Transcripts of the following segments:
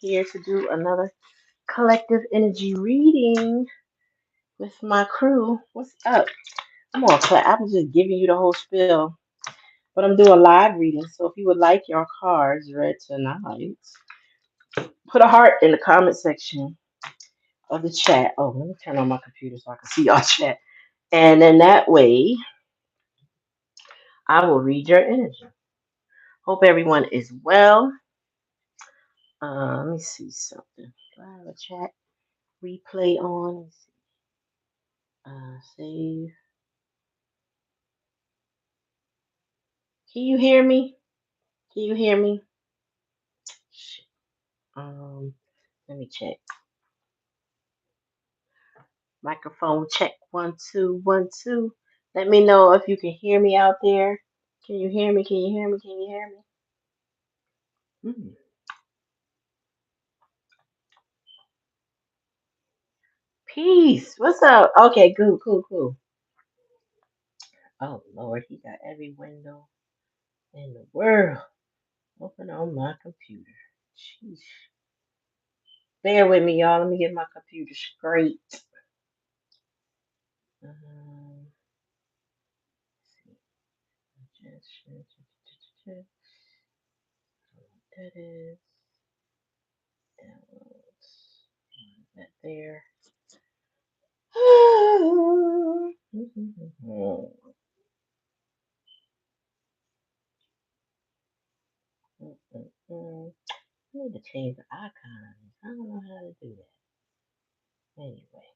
here to do another collective energy reading with my crew. What's up? I'm just giving you the whole spiel, but I'm doing live reading. So if you would like your cards read tonight, put a heart in the comment section of the chat. Oh, let me turn on my computer so I can see y'all chat. And then that way, I will read your energy. Hope everyone is well. Let me see something. Do I have a chat replay on? Let me see. Save. Can you hear me? Can you hear me? Shit. Let me check. Microphone check. 1 2 1 2. Let me know if you can hear me out there. Can you hear me? Can you hear me? Can you hear me? Peace. What's up? Okay, cool. Oh Lord, he got every window in the world open on my computer. Jeez. Bear with me, y'all. Let me get my computer straight. That is downloads. That there. I need to change the icon. I don't know how to do that. Anyway,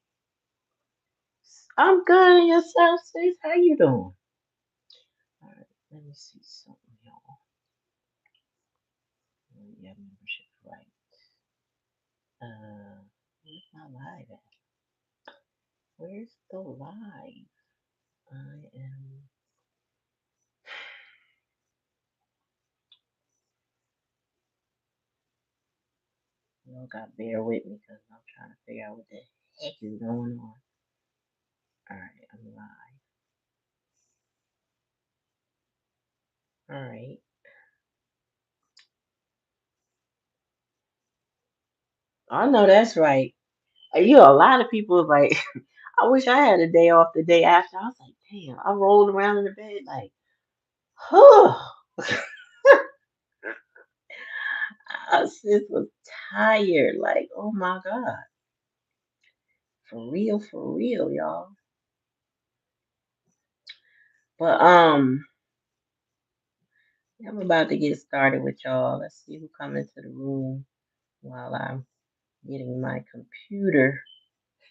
I'm good. And yourself, sis? How you doing? All right, let me see something, y'all. Yeah, membership right. Where's my live at? Where's the live? I am. Y'all got bear with me because I'm trying to figure out what the heck is going on. All right, I'm live. All right. I know that's right. You know, a lot of people like, I wish I had a day off the day after. I was like, damn, I rolled around in the bed like, huh. I just was tired. Like, oh my God. For real, y'all. But I'm about to get started with y'all. Let's see who come into the room while I'm getting my computer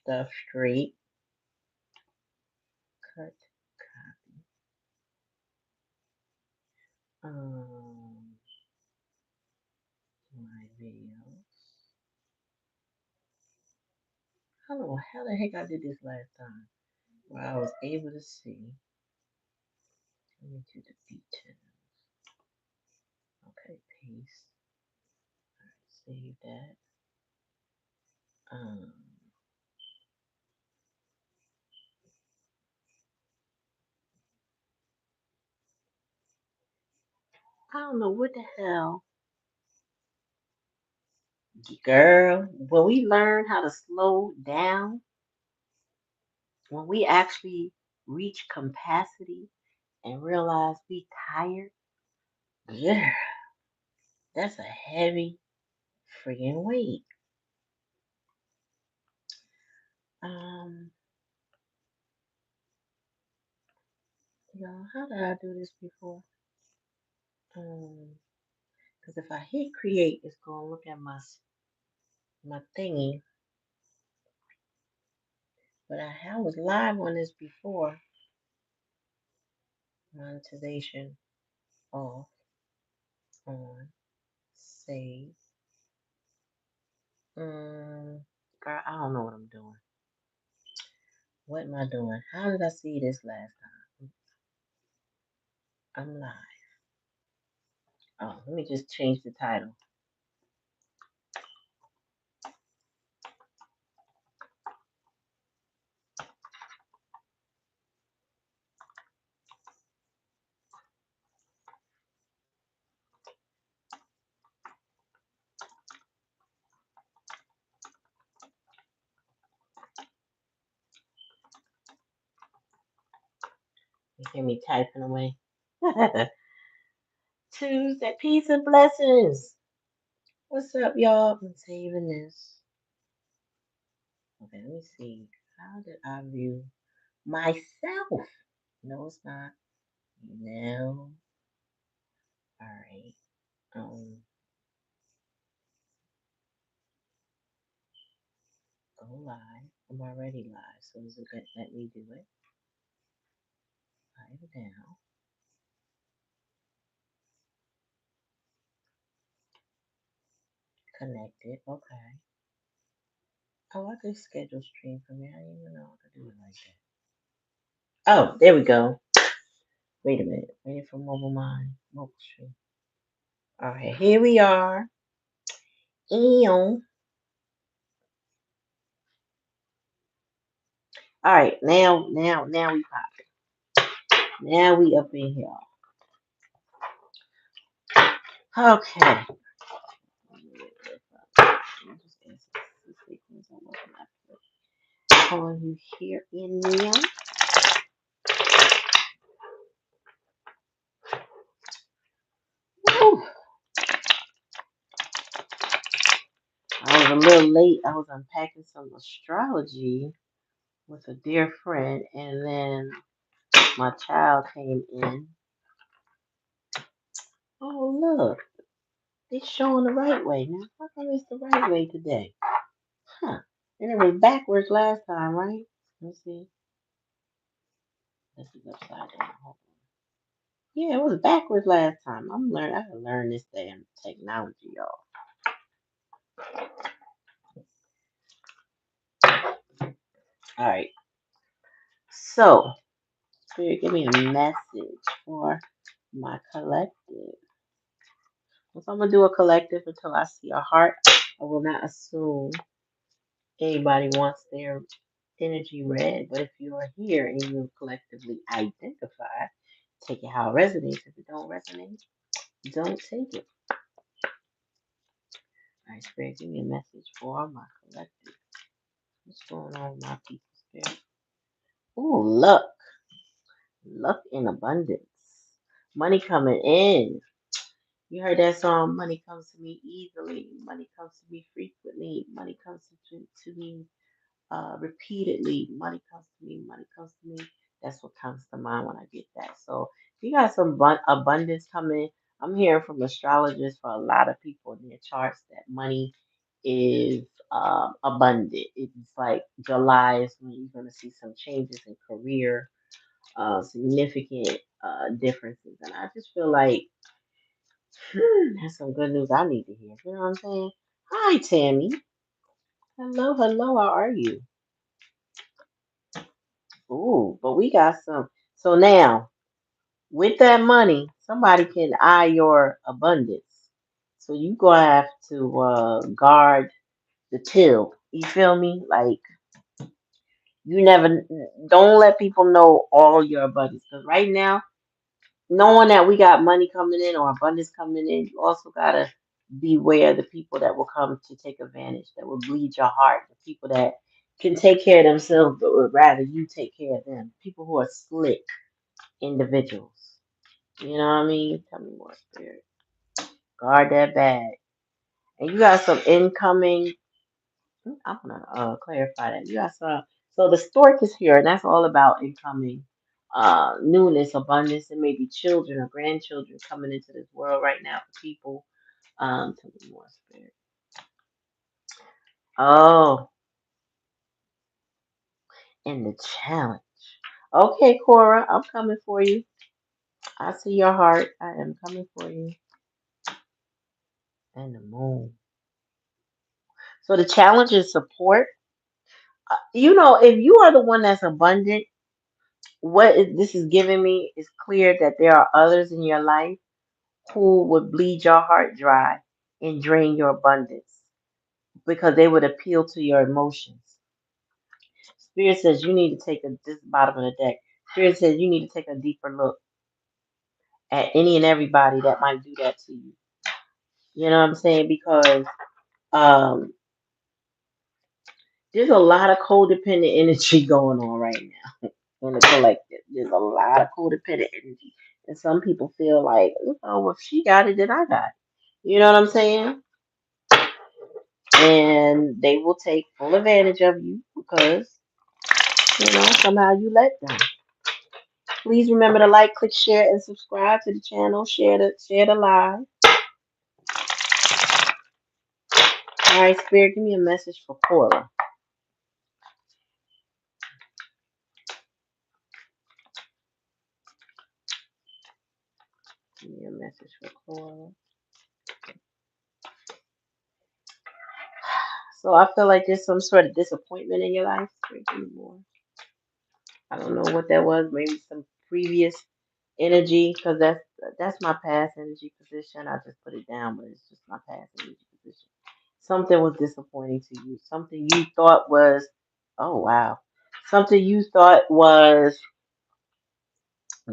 stuff straight. Cut, copy. My videos. I don't know how the heck I did this last time. Where I was able to see. Let me do the details. Okay, paste. Save that. Um, I don't know what the hell, girl. When we learn how to slow down, when we actually reach capacity and realize we tired, yeah, that's a heavy freaking weight. Um, how did I do this before? Because if I hit create, it's gonna look at my thingy. But I was live on this before. Monetization off, on, save. Girl, I don't know what I'm doing. What am I doing? How did I see this last time? I'm live. Oh, let me just change the title. You hear me typing away? Tuesday, peace and blessings. What's up, y'all? I'm saving this. Okay, let me see. How did I view myself? No, it's not. No. All right. Um, go live. I'm already live, so is it good? Let me do it. Live now. Connected. Okay. Oh, I could schedule stream for me. I didn't even know I could do it like that. Oh, there we go. Wait a minute. Waiting for mobile mind. Mobile stream. All right, here we are. Eon. All right, now we pop. Now we up in here. Okay. Calling you here in Neon. Woo. I was a little late. I was unpacking some astrology with a dear friend, and then my child came in. Oh, look. It's showing the right way. Now, how come it's the right way today? Huh. And it was backwards last time, right? Let's see. This is upside down. Hold on. Yeah, it was backwards last time. I gotta learn this damn technology, y'all. All right. So, Spirit, give me a message for my collective. So I'm gonna do a collective until I see a heart. I will not assume anybody wants their energy read, but if you are here and you collectively identify, take it how it resonates. If it don't resonate, don't take it. All right, Spirit, give me a message for my collective. What's going on with my people, Spirit? Ooh, luck. Luck in abundance. Money coming in. You heard that song, Money Comes to Me Easily. Money comes to me frequently. Money comes to me repeatedly. Money comes to me. Money comes to me. That's what comes to mind when I get that. So if you got some abundance coming, I'm hearing from astrologers for a lot of people in their charts that money is abundant. It's like July is when you're going to see some changes in career, significant differences. And I just feel like that's some good news I need to hear. You know what I'm saying? Hi, Tammy. Hello, hello. How are you? Ooh, but we got some. So now, with that money, somebody can eye your abundance. So you gonna have to guard the till. You feel me? Like you never don't let people know all your abundance. Because right now, knowing that we got money coming in or abundance coming in, you also gotta beware the people that will come to take advantage, that will bleed your heart, the people that can take care of themselves but would rather you take care of them. People who are slick individuals. You know what I mean? Tell me more, Spirit. Guard that bag. And you got some incoming. I'm gonna clarify that. You got some. So the stork is here, and that's all about incoming newness, abundance, and maybe children or grandchildren coming into this world right now for people. Tell me more, Spirit. Oh, and the challenge. Okay, Cora, I'm coming for you. I see your heart. I am coming for you. And the moon. So the challenge is support. You know, if you are the one that's abundant, this is giving me is clear that there are others in your life who would bleed your heart dry and drain your abundance because they would appeal to your emotions. Spirit says you need to take this bottom of the deck. Spirit says you need to take a deeper look at any and everybody that might do that to you. You know what I'm saying? Because um, there's a lot of codependent energy going on right now. in the collective. There's a lot of codependent energy. And some people feel like, oh, well, if she got it, then I got it. You know what I'm saying? And they will take full advantage of you because, somehow you let them. Please remember to like, click, share, and subscribe to the channel. Share the live. All right, Spirit, give me a message for Cora. Give me a message for Cora. So I feel like there's some sort of disappointment in your life. Spirit, give me more. I don't know what that was. Maybe some previous energy, because that's my past energy position. I just put it down, but it's just my past energy position. Something was disappointing to you. Something you thought was, oh wow, something you thought was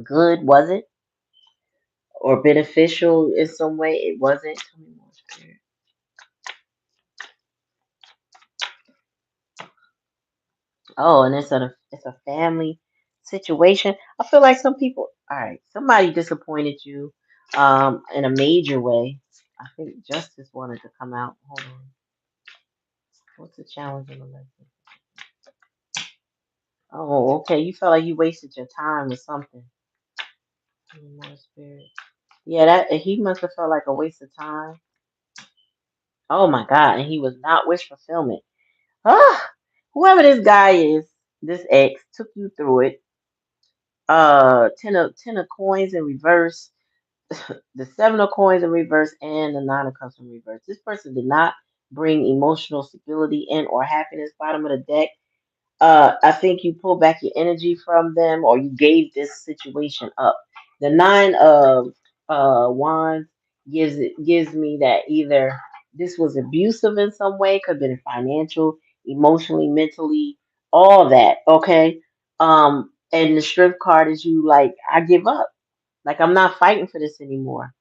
good, was it, or beneficial in some way? It wasn't. Tell me more, Spirit. Oh, and it's a family situation. I feel like some people. All right, somebody disappointed you, in a major way. I think justice wanted to come out. Hold on. What's the challenge in the lesson? Oh, okay. You felt like you wasted your time with something. Tell me more, Spirit. Yeah, that he must have felt like a waste of time. Oh my God, and he was not wish fulfillment. Ah, whoever this guy is, this ex took you through it. Ten of coins in reverse, the seven of coins in reverse, and the nine of cups in reverse. This person did not bring emotional stability in or happiness. Bottom of the deck. I think you pull back your energy from them, or you gave this situation up. The nine of wands gives me that either this was abusive in some way, could have been financial, emotionally, mentally, all that. Okay. And the strength card is you like, I give up. Like I'm not fighting for this anymore.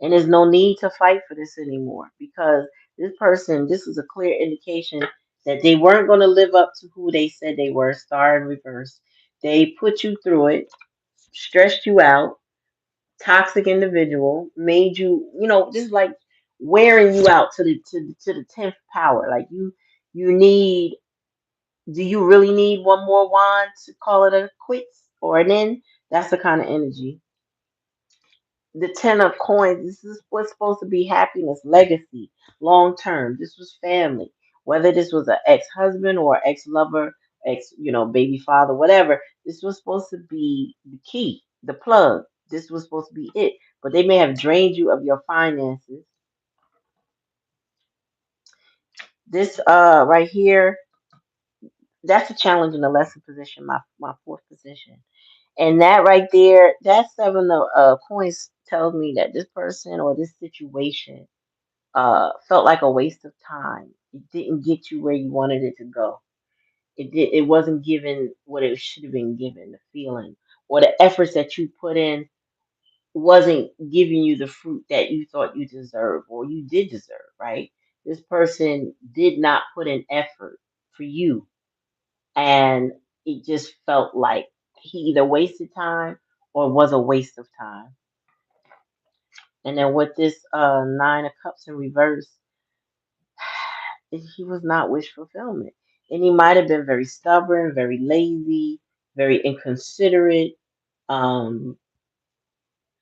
And there's no need to fight for this anymore because this is a clear indication that they weren't going to live up to who they said they were, star in reverse. They put you through it, stressed you out, toxic individual, made you, just like wearing you out to the 10th power. Like you need, do you really need one more wand to call it a quits or an end? That's the kind of energy. The 10 of coins, this is what's supposed to be happiness, legacy, long term. This was family. Whether this was an ex-husband or ex-lover, baby father, whatever, this was supposed to be the key, the plug. This was supposed to be it. But they may have drained you of your finances. This right here, that's a challenge in the lesson position, my fourth position. And that right there, that seven of coins tells me that this person or this situation felt like a waste of time. It didn't get you where you wanted it to go. It wasn't given what it should have been given, the feeling or the efforts that you put in wasn't giving you the fruit that you thought you deserved or you did deserve, right? This person did not put in effort for you, and it just felt like he either wasted time or was a waste of time. And then with this nine of cups in reverse, he was not wish fulfillment. And he might have been very stubborn, very lazy, very inconsiderate, um,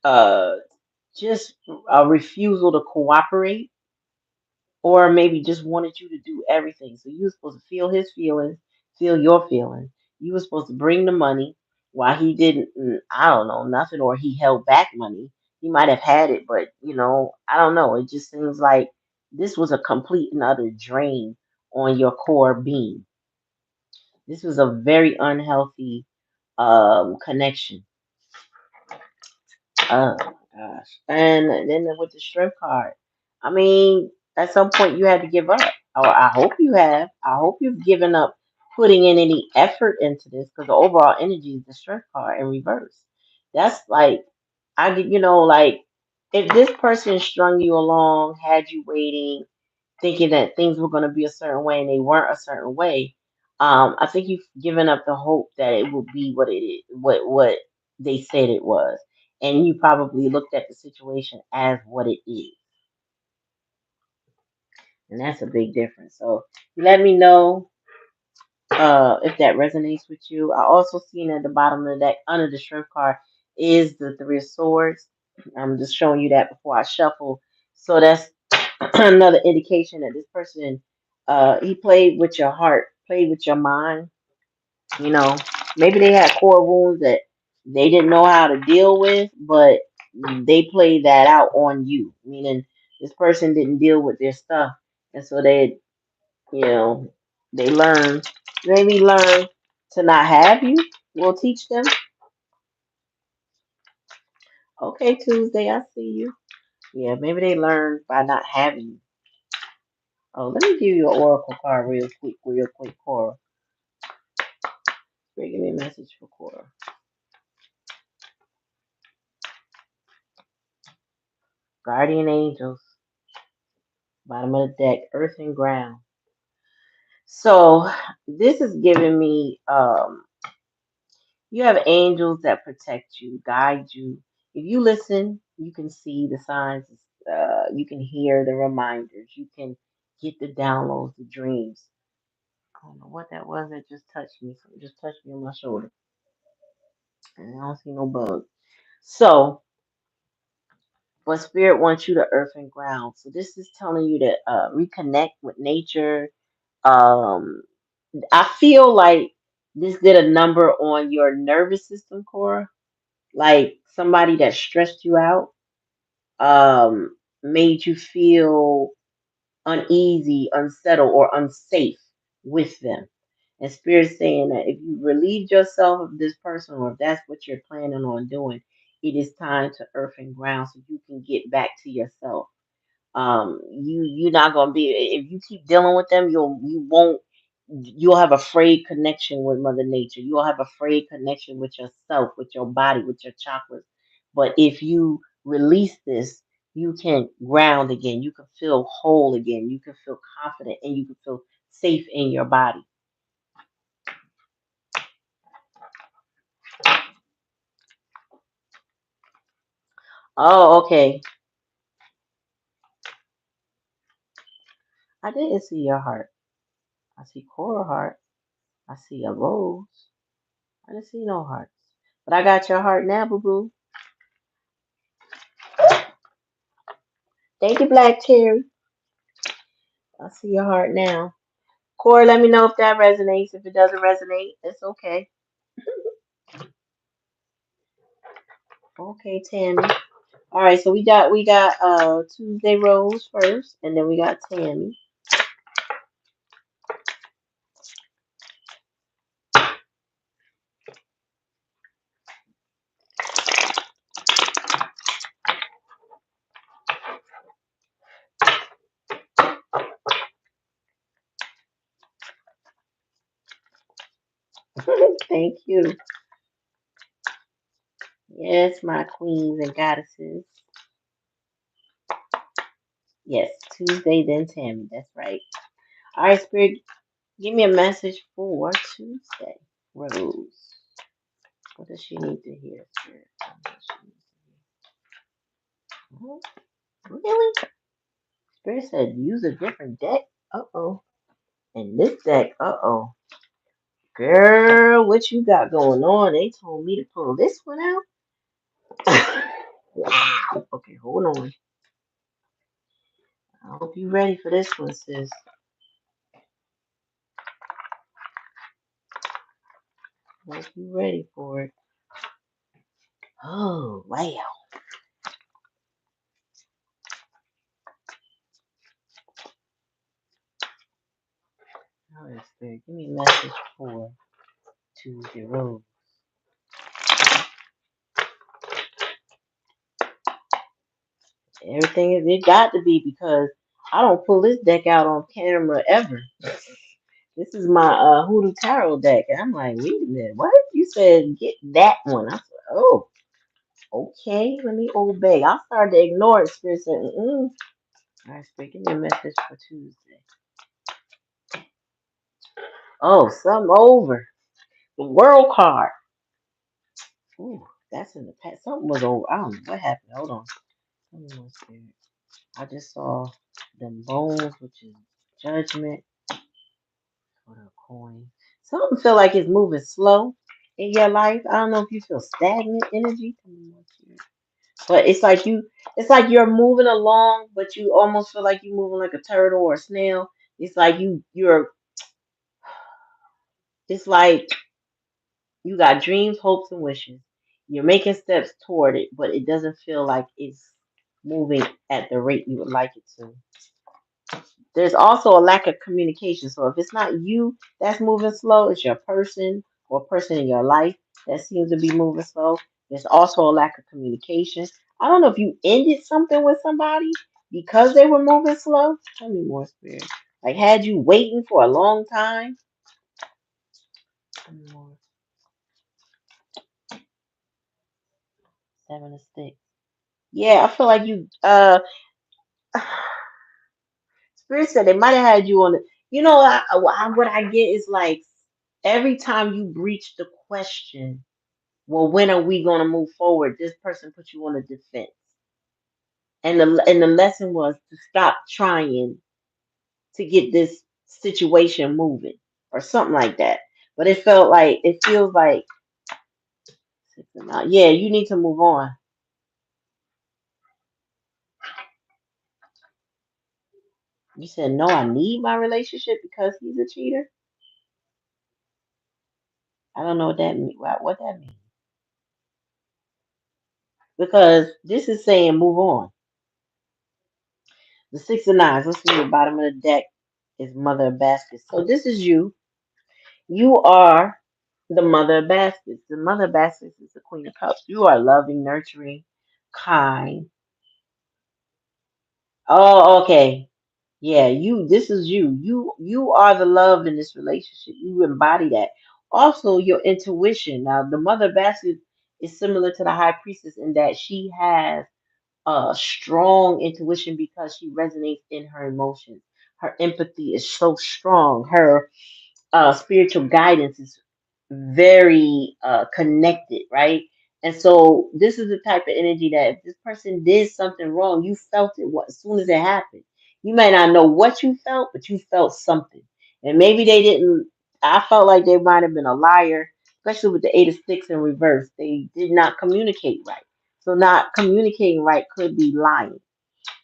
uh, just a refusal to cooperate, or maybe just wanted you to do everything. So you were supposed to feel his feelings, feel your feelings. You were supposed to bring the money while he didn't, I don't know, nothing, or he held back money. He might have had it, but I don't know. It just seems like this was a complete and utter drain on your core being. This was a very unhealthy connection. Oh my gosh. And then with the shrimp card, I mean, at some point you had to give up. Or I hope you have. I hope you've given up putting in any effort into this because the overall energy is the shrimp card in reverse. That's like, like if this person strung you along, had you waiting, thinking that things were going to be a certain way and they weren't a certain way, I think you've given up the hope that it will be what it is, what they said it was, and you probably looked at the situation as what it is, and that's a big difference. So let me know if that resonates with you. I also seen at the bottom of the deck under the strength card is the Three of Swords. I'm just showing you that before I shuffle. So that's another indication that this person, he played with your heart, played with your mind. You know, maybe they had core wounds that they didn't know how to deal with, but they played that out on you. Meaning, this person didn't deal with their stuff, and so they, you know, they learn, maybe learn to not have you. We'll teach them. Okay, Tuesday, I see you. Yeah, maybe they learn by not having you. Oh, let me give you an oracle card real quick, Cora. Give me a message for Cora. Guardian angels, bottom of the deck, earth and ground. So this is giving me you have angels that protect you, guide you. If you listen, you can see the signs, you can hear the reminders, you can get the downloads, the dreams. I don't know what that was that just touched me. So it just touched me on my shoulder. And I don't see no bug. So, but spirit wants you to earth and ground. So this is telling you to reconnect with nature. Um, I feel like this did a number on your nervous system, Cora. Like somebody that stressed you out, made you feel uneasy, unsettled, or unsafe with them. And Spirit's saying that if you relieve yourself of this person, or if that's what you're planning on doing, it is time to earth and ground so you can get back to yourself. You're not gonna be, if you keep dealing with them, you'll have a frayed connection with Mother Nature. You'll have a frayed connection with yourself, with your body, with your chakras. But if you release this, you can ground again. You can feel whole again. You can feel confident, and you can feel safe in your body. Oh, okay. I didn't see your heart. I see coral heart. I see a rose. I didn't see no hearts. But I got your heart now, boo boo. Thank you, Black Cherry. I see your heart now. Corey, let me know if that resonates. If it doesn't resonate, it's okay. Okay, Tammy. All right, so we got Tuesday Rose first, and then we got Tammy. Thank you. Yes, my queens and goddesses. Yes, Tuesday, then Tammy. That's right. All right, Spirit, give me a message for Tuesday. Rose. What does she need to hear, Spirit? What does she need to hear? Really? Spirit said use a different deck. Uh-oh. And this deck, uh-oh. Girl, what you got going on? They told me to pull this one out. Wow. Okay, hold on. I hope you ready for this one, sis. I hope you ready for it. Oh, wow. All right, Spirit, give me a message for Tuesday Rose. Everything is, it got to be because I don't pull this deck out on camera ever. This is my Hoodoo Tarot deck. And I'm like, wait a minute, what? You said get that one. I said, oh, okay, let me obey. I started to ignore it. Spirit said, mm-mm. All right, Spirit, give me a message for Tuesday. Oh, something over. The world card. Ooh, that's in the past. Something was over. I don't know what happened. Hold on. Tell me one spirit. I just saw them bowls, which is judgment. What a coin. Something feel like it's moving slow in your life. I don't know if you feel stagnant energy. Tell me one spirit. But it's like you're moving along, but you almost feel like you're moving like a turtle or a snail. It's like it's like you got dreams, hopes, and wishes. You're making steps toward it, but it doesn't feel like it's moving at the rate you would like it to. There's also a lack of communication. So if it's not you that's moving slow, it's your person or person in your life that seems to be moving slow. There's also a lack of communication. I don't know if you ended something with somebody because they were moving slow. Tell me more, spirit. Like had you waiting for a long time. Tell me more. Seven of sticks. Yeah, I feel like you spirit said they might have had you on the. You know, what I get is like every time you breach the question, well, when are we going to move forward? This person put you on a defense, and the lesson was to stop trying to get this situation moving or something like that. But it feels like yeah, you need to move on. You said no, I need my relationship because he's a cheater. I don't know what that means. What that means? Because this is saying move on. The six of nines. Let's see the bottom of the deck is Mother of Baskets. So this is you. You are the Mother of Baskets. The Mother of Baskets is the Queen of Cups. You are loving, nurturing, kind. Oh, okay. Yeah, you. This is you. You are the love in this relationship. You embody that. Also, your intuition. Now, the Mother of Baskets is similar to the High Priestess in that she has a strong intuition because she resonates in her emotions. Her empathy is so strong. Her spiritual guidance is very connected, right? And so this is the type of energy that if this person did something wrong, you felt it as soon as it happened. You may not know what you felt, but you felt something. And maybe they didn't. I felt like they might have been a liar, especially with the Eight of Sticks in reverse. They did not communicate right. So not communicating right could be lying.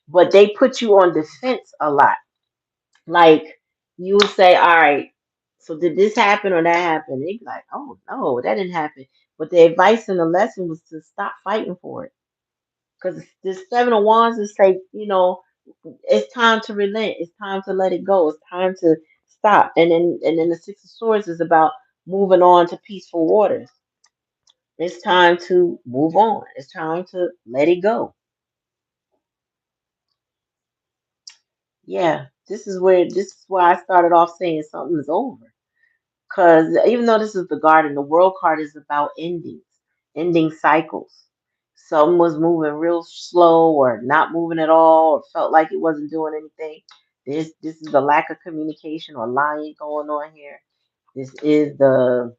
But they put you on defense a lot. Like you would say, all right, so did this happen or that happen? They'd be like, oh no, that didn't happen. But the advice and the lesson was to stop fighting for it. Because this seven of wands is like, it's time to relent. It's time to let it go. It's time to stop. And then the six of swords is about moving on to peaceful waters. It's time to move on. It's time to let it go. Yeah, this is why I started off saying something is over. Because even though this is the garden, the world card is about endings, ending cycles. Some was moving real slow or not moving at all or felt like it wasn't doing anything. This is the lack of communication or lying going on here. This is the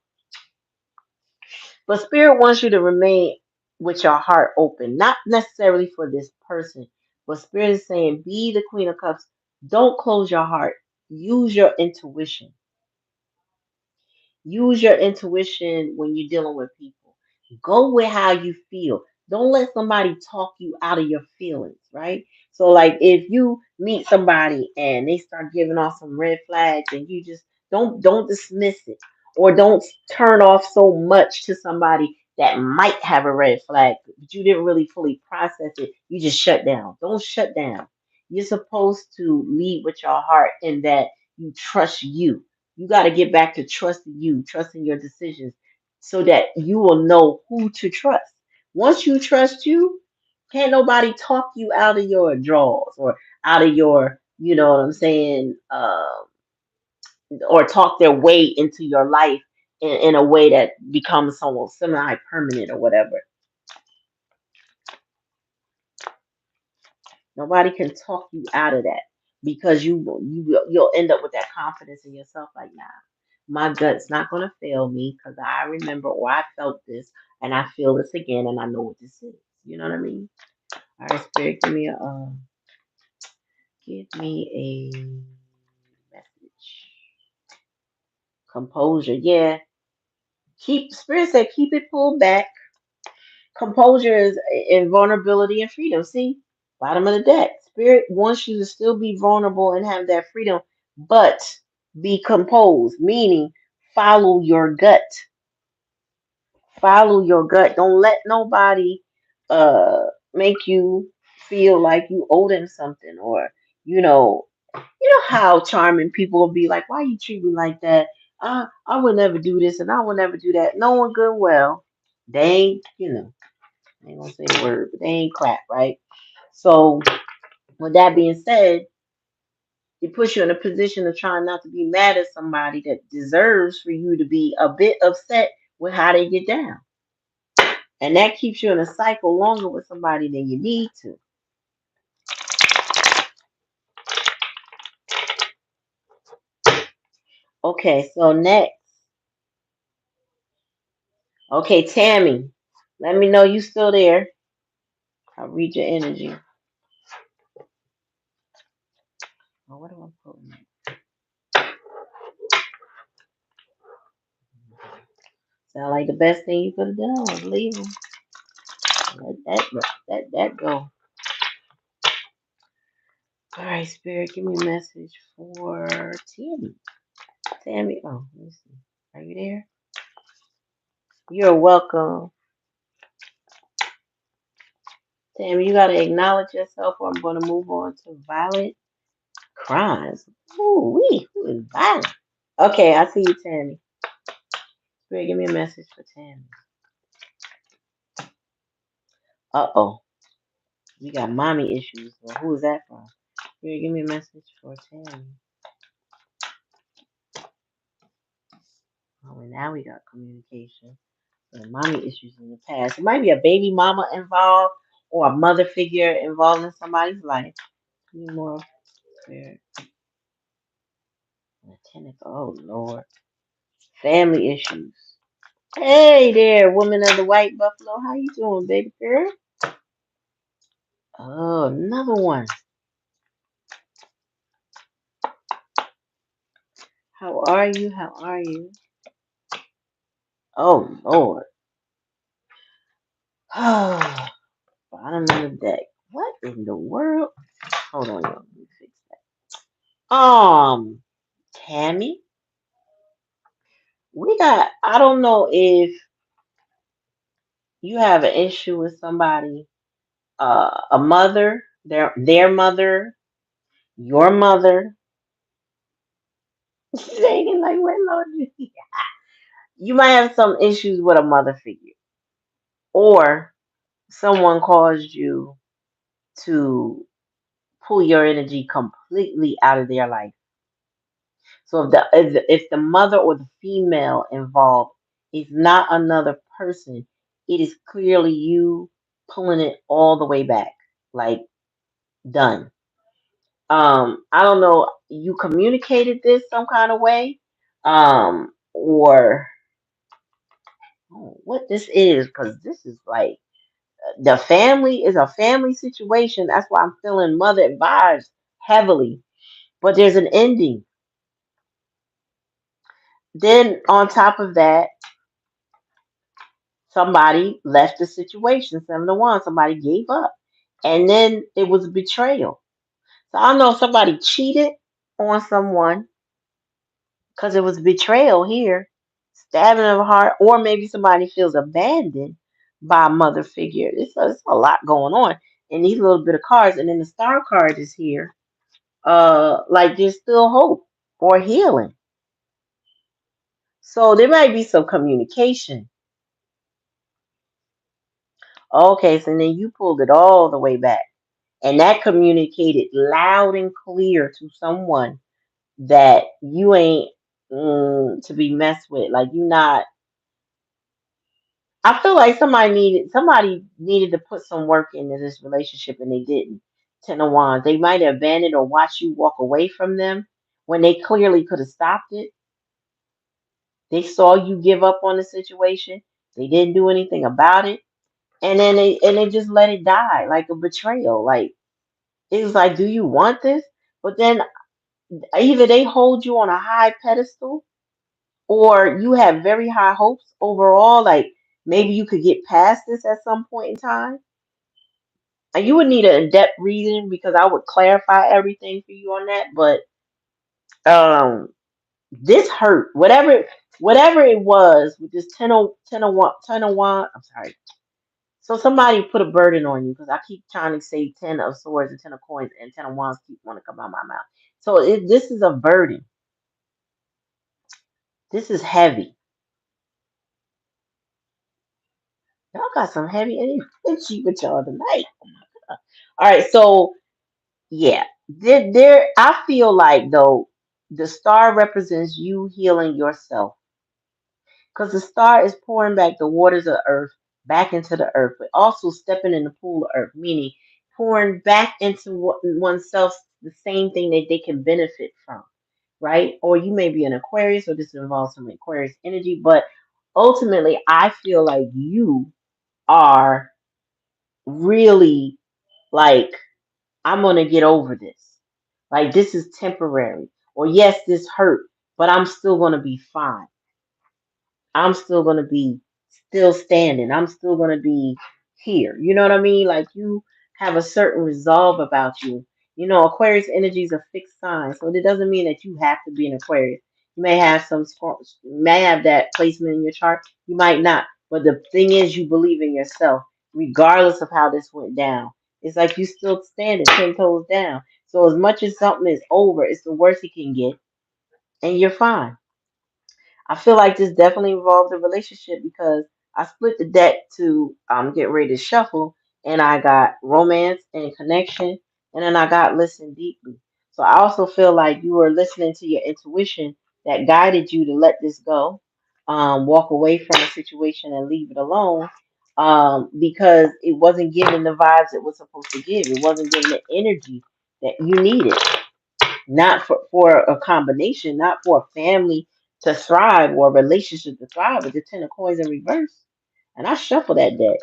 but spirit wants you to remain with your heart open, not necessarily for this person, but spirit is saying be the queen of cups. Don't close your heart. Use your intuition. Use your intuition when you're dealing with people. Go with how you feel. Don't let somebody talk you out of your feelings, right? So, like, if you meet somebody and they start giving off some red flags, and you just don't dismiss it, or don't turn off so much to somebody that might have a red flag, but you didn't really fully process it. You just shut down. Don't shut down. You're supposed to lead with your heart in that you trust you. You got to get back to trusting you, trusting your decisions so that you will know who to trust. Once you trust you, can't nobody talk you out of your drawers or out of your, you know what I'm saying, or talk their way into your life in a way that becomes somewhat semi-permanent or whatever. Nobody can talk you out of that because you'll end up with that confidence in yourself like, nah. My gut's not gonna fail me because I remember or I felt this and I feel this again and I know what this is. You know what I mean? All right, Spirit, give me a message. Composure. Yeah. Keep Spirit said keep it pulled back. Composure is in vulnerability and freedom. See, bottom of the deck. Spirit wants you to still be vulnerable and have that freedom, but be composed, meaning follow your gut. Follow your gut. Don't let nobody uh make you feel like you owe them something, or you know how charming people will be like, why you treat me like that? I would never do this and I would never do that. Knowing good and well, they ain't, I ain't gonna say the word, but they ain't crap, right? So with that being said, it puts you in a position of trying not to be mad at somebody that deserves for you to be a bit upset with how they get down. And that keeps you in a cycle longer with somebody than you need to. Okay, so next. Okay, Tammy. Let me know you still there. I'll read your energy. Oh, what am I putting? Sound like the best thing you could have done was leave him. Let that go. All right, Spirit, give me a message for Tammy. Tammy, oh, let me see. Are you there? You're welcome. Tammy, you got to acknowledge yourself, or I'm going to move on to Violet Crimes. Ooh, who is Violet? Okay, I see you, Tammy. Spirit, give me a message for Tammy. Uh-oh. We got mommy issues. Well, who is that from? Spirit, give me a message for Tammy. Oh, and now we got communication. And mommy issues in the past. It might be a baby mama involved or a mother figure involved in somebody's life. Need more spirit. And a tentacle. Oh Lord. Family issues. Hey there, woman of the white buffalo. How you doing, baby girl? Oh, another one. How are you? How are you? Oh Lord. Oh, bottom of the deck. What in the world? Hold on, y'all. Let me fix that. Tammy, I don't know if you have an issue with somebody, a mother, their mother, your mother. Saying like, what Lord? You might have some issues with a mother figure, or someone caused you to pull your energy completely out of their life. So if the mother or the female involved is not another person, it is clearly you pulling it all the way back, like done. I don't know. You communicated this some kind of way, or what this is, because this is like the family is a family situation. That's why I'm feeling mother vibes heavily. But there's an ending. Then on top of that, somebody left the situation. 7 to 1. Somebody gave up, and then it was betrayal. So I know somebody cheated on someone because it was betrayal here, stabbing of the heart, or maybe somebody feels abandoned by a mother figure. It's a lot going on in these little bit of cards, and then the star card is here. Like there's still hope or healing. So there might be some communication. Okay, so then you pulled it all the way back, and that communicated loud and clear to someone that you ain't to be messed with. Like you not. I feel like somebody needed to put some work into this relationship and they didn't. Ten of Wands. They might have abandoned or watched you walk away from them when they clearly could have stopped it. They saw you give up on the situation. They didn't do anything about it. And then they just let it die like a betrayal. Like it's like, do you want this? But then either they hold you on a high pedestal or you have very high hopes overall, like maybe you could get past this at some point in time. And you would need an in-depth reading because I would clarify everything for you on that. But um this hurt. Whatever it was with this 10 of 1, I'm sorry. So somebody put a burden on you because I keep trying to say 10 of swords and 10 of coins and 10 of wands keep want to come out of my mouth. So this is a burden. This is heavy. Y'all got some heavy energy with y'all tonight. All right, so yeah, there. I feel like though the star represents you healing yourself because the star is pouring back the waters of earth back into the earth, but also stepping in the pool of earth, meaning pouring back into oneself the same thing that they can benefit from, right? Or you may be an Aquarius, or this involves some Aquarius energy, but ultimately, I feel like you are really like, I'm gonna get over this. Like this is temporary. Or yes, this hurt, but I'm still gonna be fine. I'm still gonna be still standing. I'm still gonna be here. You know what I mean? Like you have a certain resolve about you. You know, Aquarius energy is a fixed sign, so it doesn't mean that you have to be an Aquarius. You may have you may have that placement in your chart. You might not. But the thing is, you believe in yourself, regardless of how this went down. It's like you still standing 10 toes down. So as much as something is over, it's the worst it can get, and you're fine. I feel like this definitely involved a relationship because I split the deck to get ready to shuffle, and I got romance and connection, and then I got listen deeply. So I also feel like you were listening to your intuition that guided you to let this go, walk away from a situation and leave it alone, because it wasn't giving the vibes it was supposed to give. It wasn't giving the energy that you needed, not for a combination, not for a family to thrive or a relationship to thrive, but the 10 of coins in reverse. And I shuffle that deck.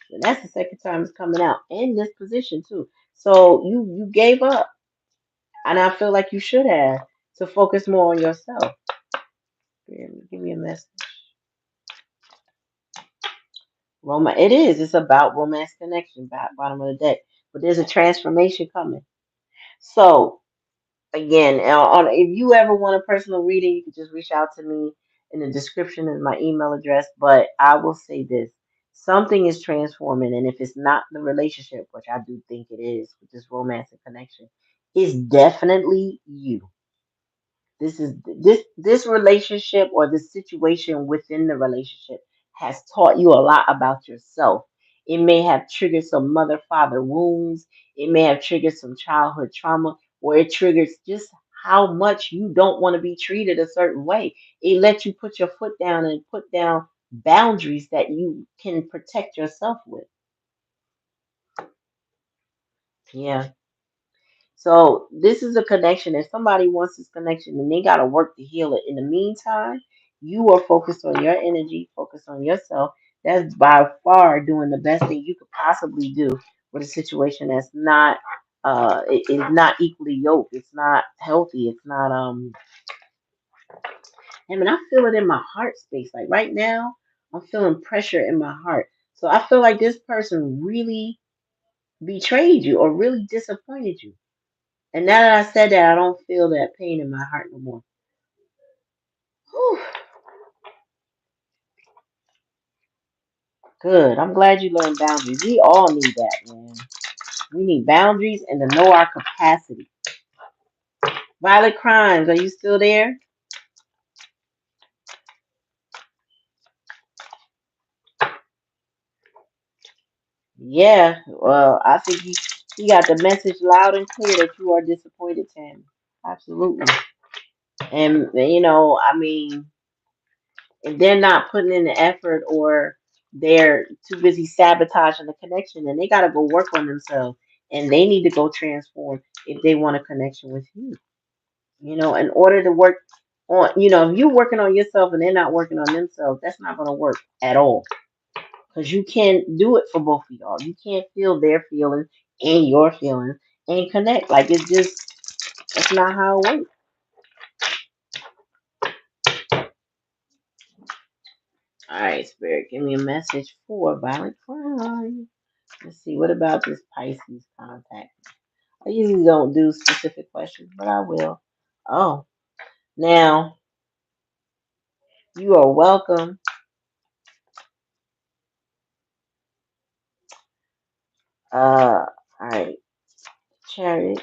And that's the second time it's coming out in this position too. So you gave up. And I feel like you should have to focus more on yourself. Give me a message. It is. It's about romance connection, bottom of the deck. But there's a transformation coming. So again, if you ever want a personal reading, you can just reach out to me. In the description is my email address. But I will say this: something is transforming, and if it's not the relationship, which I do think it is, with this romantic connection, it's definitely you. This relationship or this situation within the relationship has taught you a lot about yourself. It may have triggered some mother father wounds. It may have triggered some childhood trauma, or it triggers just how much you don't want to be treated a certain way. It lets you put your foot down and put down boundaries that you can protect yourself with. Yeah. So this is a connection. If somebody wants this connection and they got to work to heal it, in the meantime, you are focused on your energy, focus on yourself. That's by far doing the best thing you could possibly do with a situation that's not it's not equally yoked. It's not healthy. It's not I mean, I feel it in my heart space. Like right now, I'm feeling pressure in my heart. So I feel like this person really betrayed you or really disappointed you. And now that I said that, I don't feel that pain in my heart no more. Whew, good. I'm glad you learned boundaries. We all need that, man. We need boundaries and to know our capacity. Violet Crimes, are you still there? Yeah. Well, I think you got the message loud and clear that you are disappointed, Tammy. Absolutely. And I mean, if they're not putting in the effort or they're too busy sabotaging the connection, then they got to go work on themselves and they need to go transform if they want a connection with you. In order to work. on, if you're working on yourself and they're not working on themselves, that's not going to work at all. Because you can't do it for both of y'all. You can't feel their feelings and your feelings and connect. Like, it's just, that's not how it works. All right, Spirit, give me a message for violent crime. Let's see, what about this Pisces contact? I usually don't do specific questions, but I will. Oh, now you are welcome. All right, Chariot.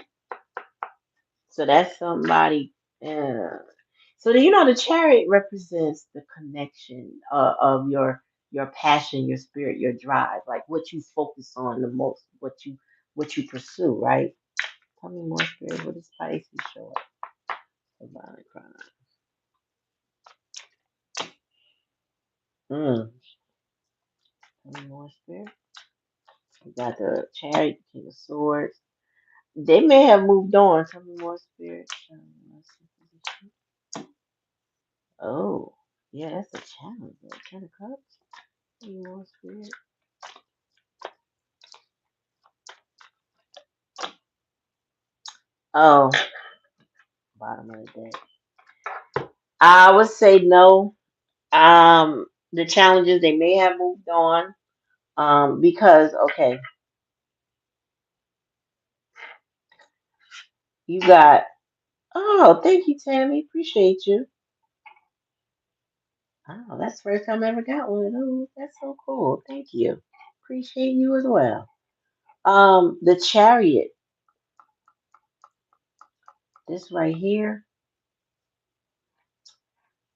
So that's somebody. Uh, so do you know the Chariot represents the connection of your passion, your spirit, your drive, like what you focus on the most, what you pursue, right? Tell me more, Spirit. What is Pisces show up about it, crime? Mm. Tell me more, Spirit. We got the Chariot, King of Swords. They may have moved on. Tell me more, Spirit. Oh, yeah, that's a challenge. Ten of Cups. Tell me more, Spirit. Oh, bottom of the deck. I would say no. The challenges they may have moved on. Because okay, you got. Oh, thank you, Tammy. Appreciate you. Oh, that's the first time I ever got one of those. That's so cool. Thank you. Appreciate you as well. The Chariot. This right here.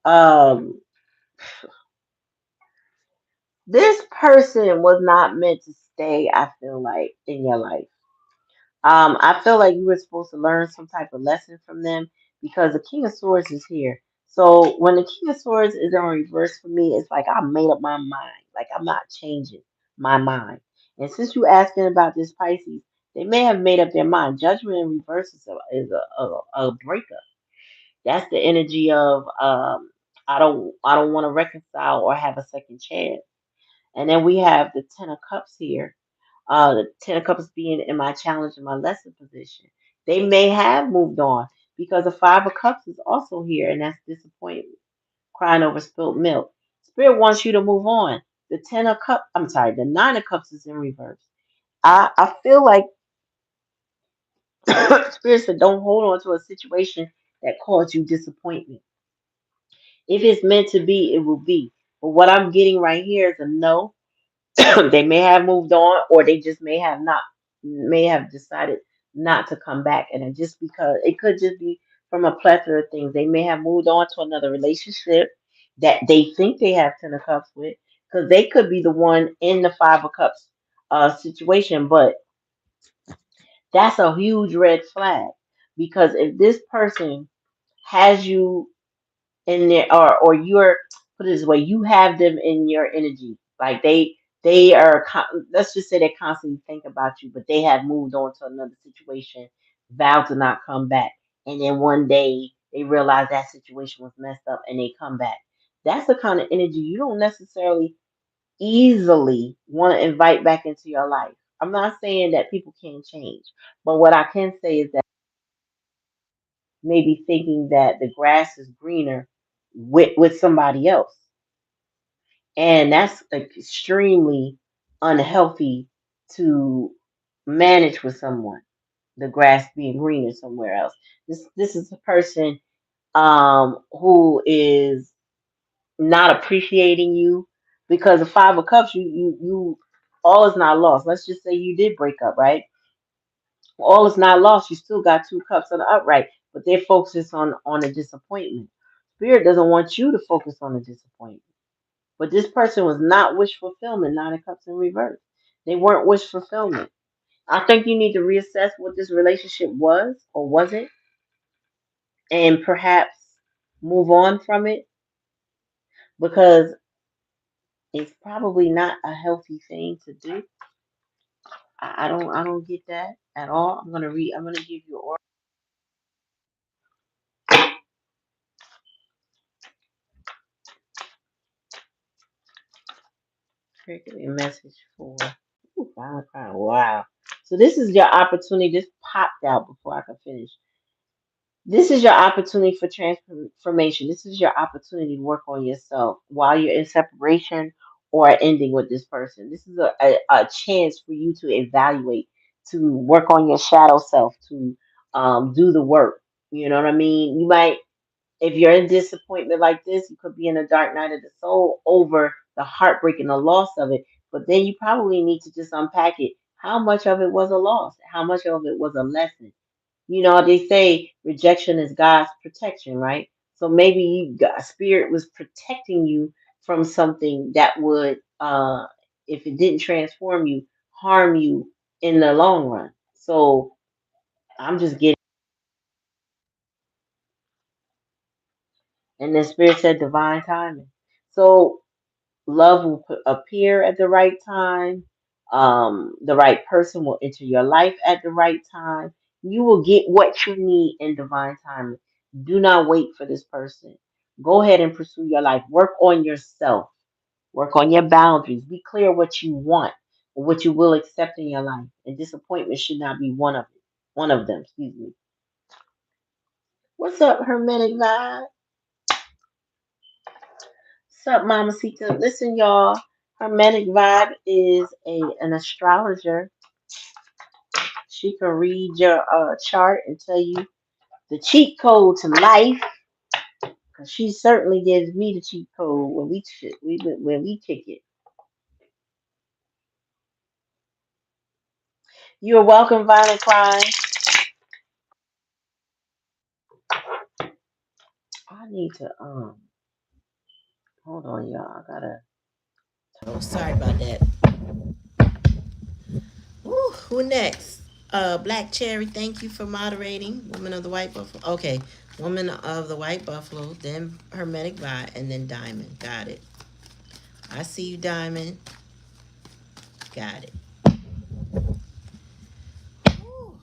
Um, this person was not meant to stay. I feel like in your life. I feel like you were supposed to learn some type of lesson from them because the King of Swords is here. So when the King of Swords is in reverse for me, it's like I made up my mind. Like I'm not changing my mind. And since you asking about this Pisces, they may have made up their mind. Judgment in reverse is a breakup. That's the energy of I don't want to reconcile or have a second chance. And then we have the Ten of Cups here, the Ten of Cups being in my challenge and my lesson position. They may have moved on because the Five of Cups is also here, and that's disappointment, crying over spilt milk. Spirit wants you to move on. The the Nine of Cups is in reverse. I feel like Spirit said don't hold on to a situation that caused you disappointment. If it's meant to be, it will be. But what I'm getting right here is a no. They may have moved on, or they just may have decided not to come back. And it just because it could just be from a plethora of things. They may have moved on to another relationship that they think they have Ten of Cups with, because they could be the one in the Five of Cups situation. But that's a huge red flag because if this person has you in there, or you're, put it this way, you have them in your energy, like they are let's just say they constantly think about you, but they have moved on to another situation, vowed to not come back, and then one day they realize that situation was messed up and they come back. That's the kind of energy you don't necessarily easily want to invite back into your life. I'm not saying that people can't change, but what I can say is that maybe thinking that the grass is greener with somebody else. And that's extremely unhealthy to manage with someone. The grass being greener somewhere else. This is a person who is not appreciating you because the Five of Cups, you all is not lost. Let's just say you did break up, right? All is not lost. You still got two cups on the upright, but they're focused on a disappointment. Spirit doesn't want you to focus on the disappointment. But this person was not wish fulfillment, Nine of Cups in reverse. They weren't wish fulfillment. I think you need to reassess what this relationship was or wasn't, and perhaps move on from it because it's probably not a healthy thing to do. I don't get that at all. I'm gonna give you Spirit, give me a message for. Ooh, violent crime. Wow. So this is your opportunity. This popped out before I could finish. This is your opportunity for transformation. This is your opportunity to work on yourself while you're in separation or ending with this person. This is a chance for you to evaluate, to work on your shadow self, to do the work. You know what I mean? You might, if you're in disappointment like this, you could be in a dark night of the soul over the heartbreak and the loss of it. But then you probably need to just unpack it. How much of it was a loss? How much of it was a lesson? You know, they say rejection is God's protection, right? So maybe spirit was protecting you from something that would, if it didn't transform you, harm you in the long run. So I'm just getting, and the spirit said divine timing. So love will appear at the right time. The right person will enter your life at the right time. You will get what you need in divine timing. Do not wait for this person. Go ahead and pursue your life. Work on yourself. Work on your boundaries. Be clear what you want or what you will accept in your life. And disappointment should not be one of it. One of them. Excuse me. What's up, Hermetic Vibe? What's up, Mama Sita? Listen, y'all. Hermetic Vibe is an astrologer. She can read your chart and tell you the cheat code to life. Cause she certainly gives me the cheat code when when we kick it. You're welcome, Violent Crime. I need to hold on, y'all. I gotta. Oh, sorry about that. Ooh, who next? Black Cherry, thank you for moderating. Woman of the White Buffalo. Okay, Woman of the White Buffalo, then Hermetic Vibe, and then Diamond. Got it. I see you, Diamond. Got it. Ooh,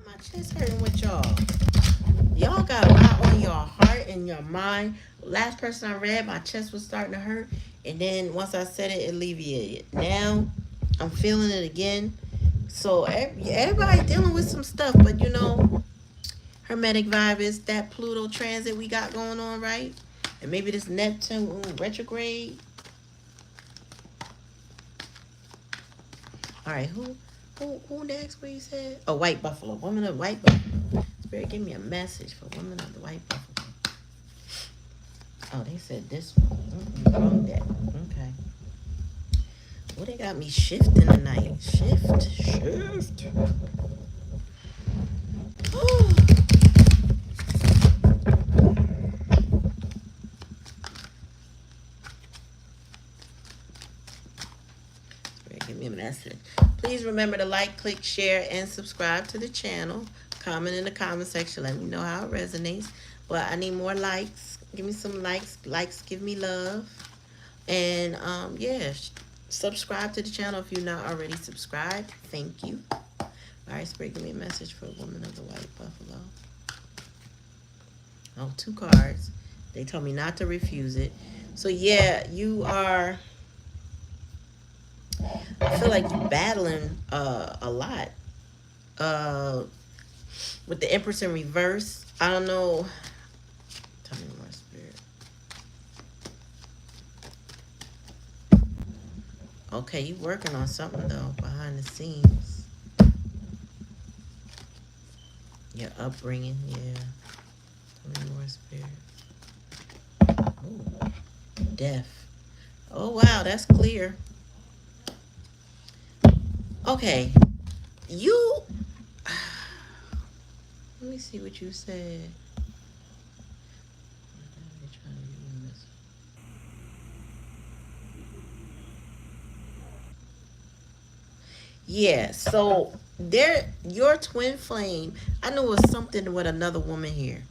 my chest hurting with y'all. Y'all got a lot on your heart and your mind. Last person I read, my chest was starting to hurt, and then once I said it, it alleviated. Now I'm feeling it again. So everybody dealing with some stuff, but you know, Hermetic Vibe is that Pluto transit we got going on, right? And maybe this Neptune retrograde. All right, who next? What you said? Oh, White Buffalo, Woman of White Buffalo. Spirit, give me a message for Woman of the White Buffalo. Oh, they said this one. Wrong deck. Okay. Well, they got me shifting tonight. Shift. Give me a message. Please remember to like, click, share, and subscribe to the channel. Comment in the comment section. Let me know how it resonates. But I need more likes. Give me some likes. Likes give me love. And yeah, subscribe to the channel if you're not already subscribed. Thank you. All right, Spirit, give me a message for a Woman of the White Buffalo. Oh, two cards. They told me not to refuse it. So yeah, you are. I feel like you're battling a lot. Uh, with the Empress in reverse. I don't know. Tell me more, Spirit. Okay, you working on something though behind the scenes. Your upbringing, yeah. Tell me more, Spirit. Oh, death. Oh wow, that's clear. Okay, you. Let me see what you said. Yeah, so there, your twin flame. I know it was something with another woman here.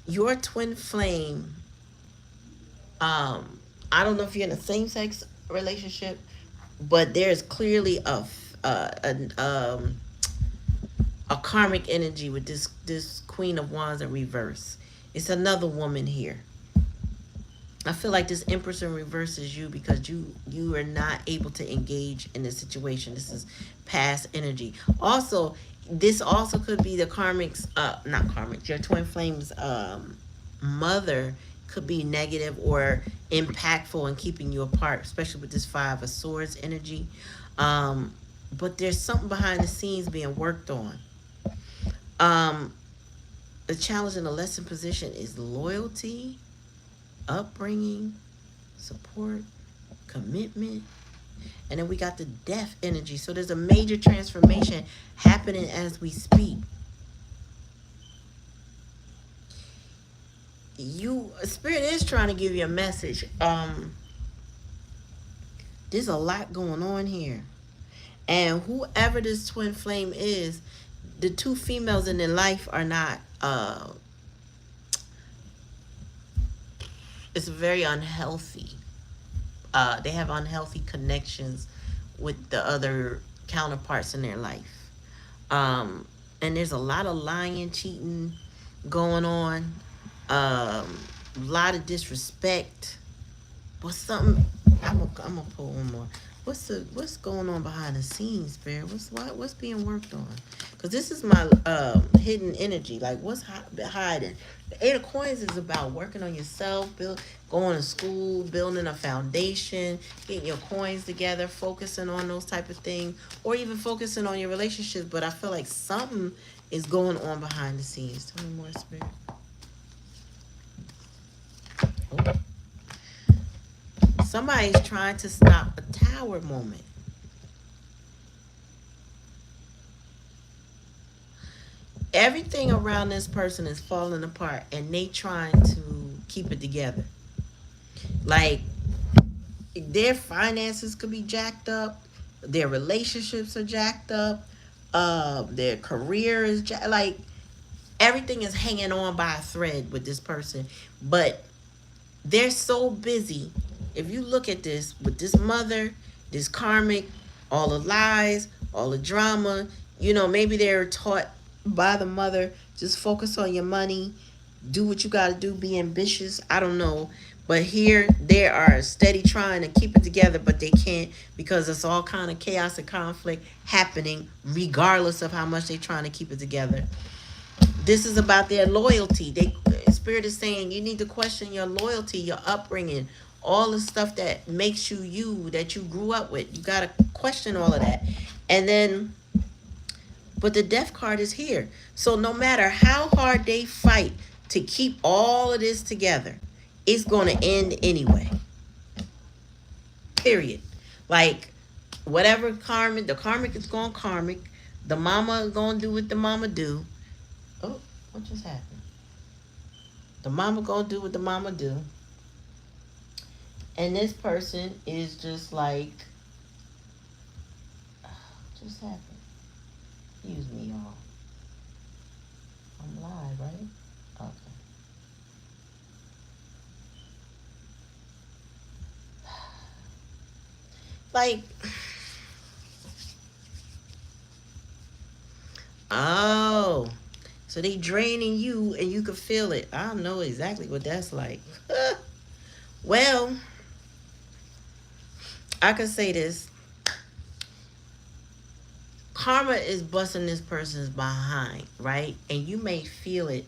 Your twin flame. Um, I don't know if you're in a same sex relationship, but there's clearly a karmic energy with this Queen of Wands in reverse. It's another woman here. I feel like this Empress in reverse is you because you are not able to engage in this situation. This is past energy. Also, this also could be the karmic's not karmic, your twin flames mother could be negative or impactful in keeping you apart, especially with this Five of Swords energy. Um, but there's something behind the scenes being worked on. Um, the challenge in the lesson position is loyalty, upbringing, support, commitment, and then we got the death energy. So there's a major transformation happening as we speak. You Spirit is trying to give you a message. There's a lot going on here. And whoever this twin flame is, the two females in their life are not it's very unhealthy. They have unhealthy connections with the other counterparts in their life. Um, and there's a lot of lying, cheating going on. A lot of disrespect. But something I'm gonna pull one more. What's going on behind the scenes, Spirit? What's being worked on? Because this is my hidden energy. Like what's hiding? The Eight of Coins is about working on yourself, going to school, building a foundation, getting your coins together, focusing on those type of things, or even focusing on your relationships. But I feel like something is going on behind the scenes. Tell me more, Spirit. Oh. Somebody's trying to stop a tower moment. Everything around this person is falling apart and they trying to keep it together. Like their finances could be jacked up, their relationships are jacked up, their career is like everything is hanging on by a thread with this person. But they're so busy. If you look at this with this mother, this karmic, all the lies, all the drama, maybe they're taught by the mother, just focus on your money, do what you got to do, be ambitious. I don't know. But here they are steady trying to keep it together, but they can't because it's all kind of chaos and conflict happening regardless of how much they're trying to keep it together. This is about their loyalty. Spirit is saying you need to question your loyalty, your upbringing, all the stuff that makes you you, that you grew up with. You got to question all of that. And then, but the death card is here. So no matter how hard they fight to keep all of this together, it's going to end anyway. Period. Like, whatever karmic, the karmic is going karmic. The mama is going to do what the mama do. Oh, what just happened? The mama gonna do what the mama do. And this person is just like, what just happened? Excuse me, y'all. I'm live, right? Okay. Like, oh, so they draining you and you can feel it. I don't know exactly what that's like. Well, I can say this. Karma is busting this person's behind, right? And you may feel it,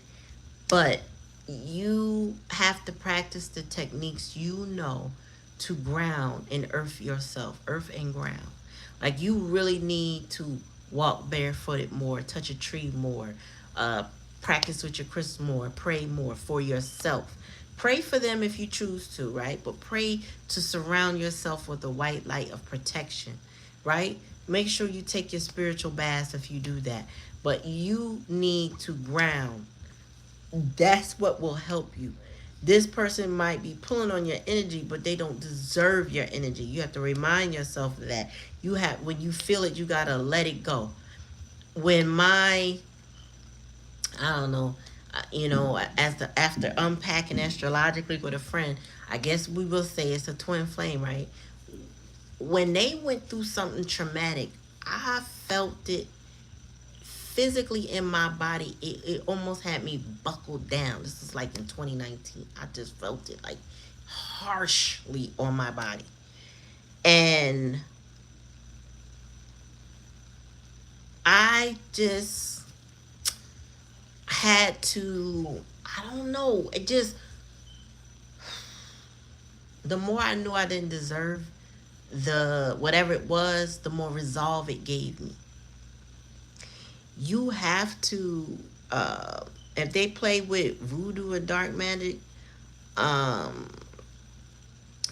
but you have to practice the techniques to ground and earth yourself, earth and ground. Like you really need to walk barefooted more, touch a tree more, uh, practice with your crystals more, pray more for yourself. Pray for them if you choose to, right? But pray to surround yourself with the white light of protection, right? Make sure you take your spiritual baths if you do that. But you need to ground. That's what will help you. This person might be pulling on your energy, but they don't deserve your energy. You have to remind yourself of that. When you feel it, you gotta let it go. When I don't know, after unpacking astrologically with a friend, I guess we will say it's a twin flame, right? When they went through something traumatic, I felt it physically in my body. It almost had me buckled down. This is like in 2019. I just felt it like harshly on my body. And I just had to, I don't know, it just, the more I knew I didn't deserve the whatever it was, the more resolve it gave me. You have to, if they play with voodoo or dark magic, um,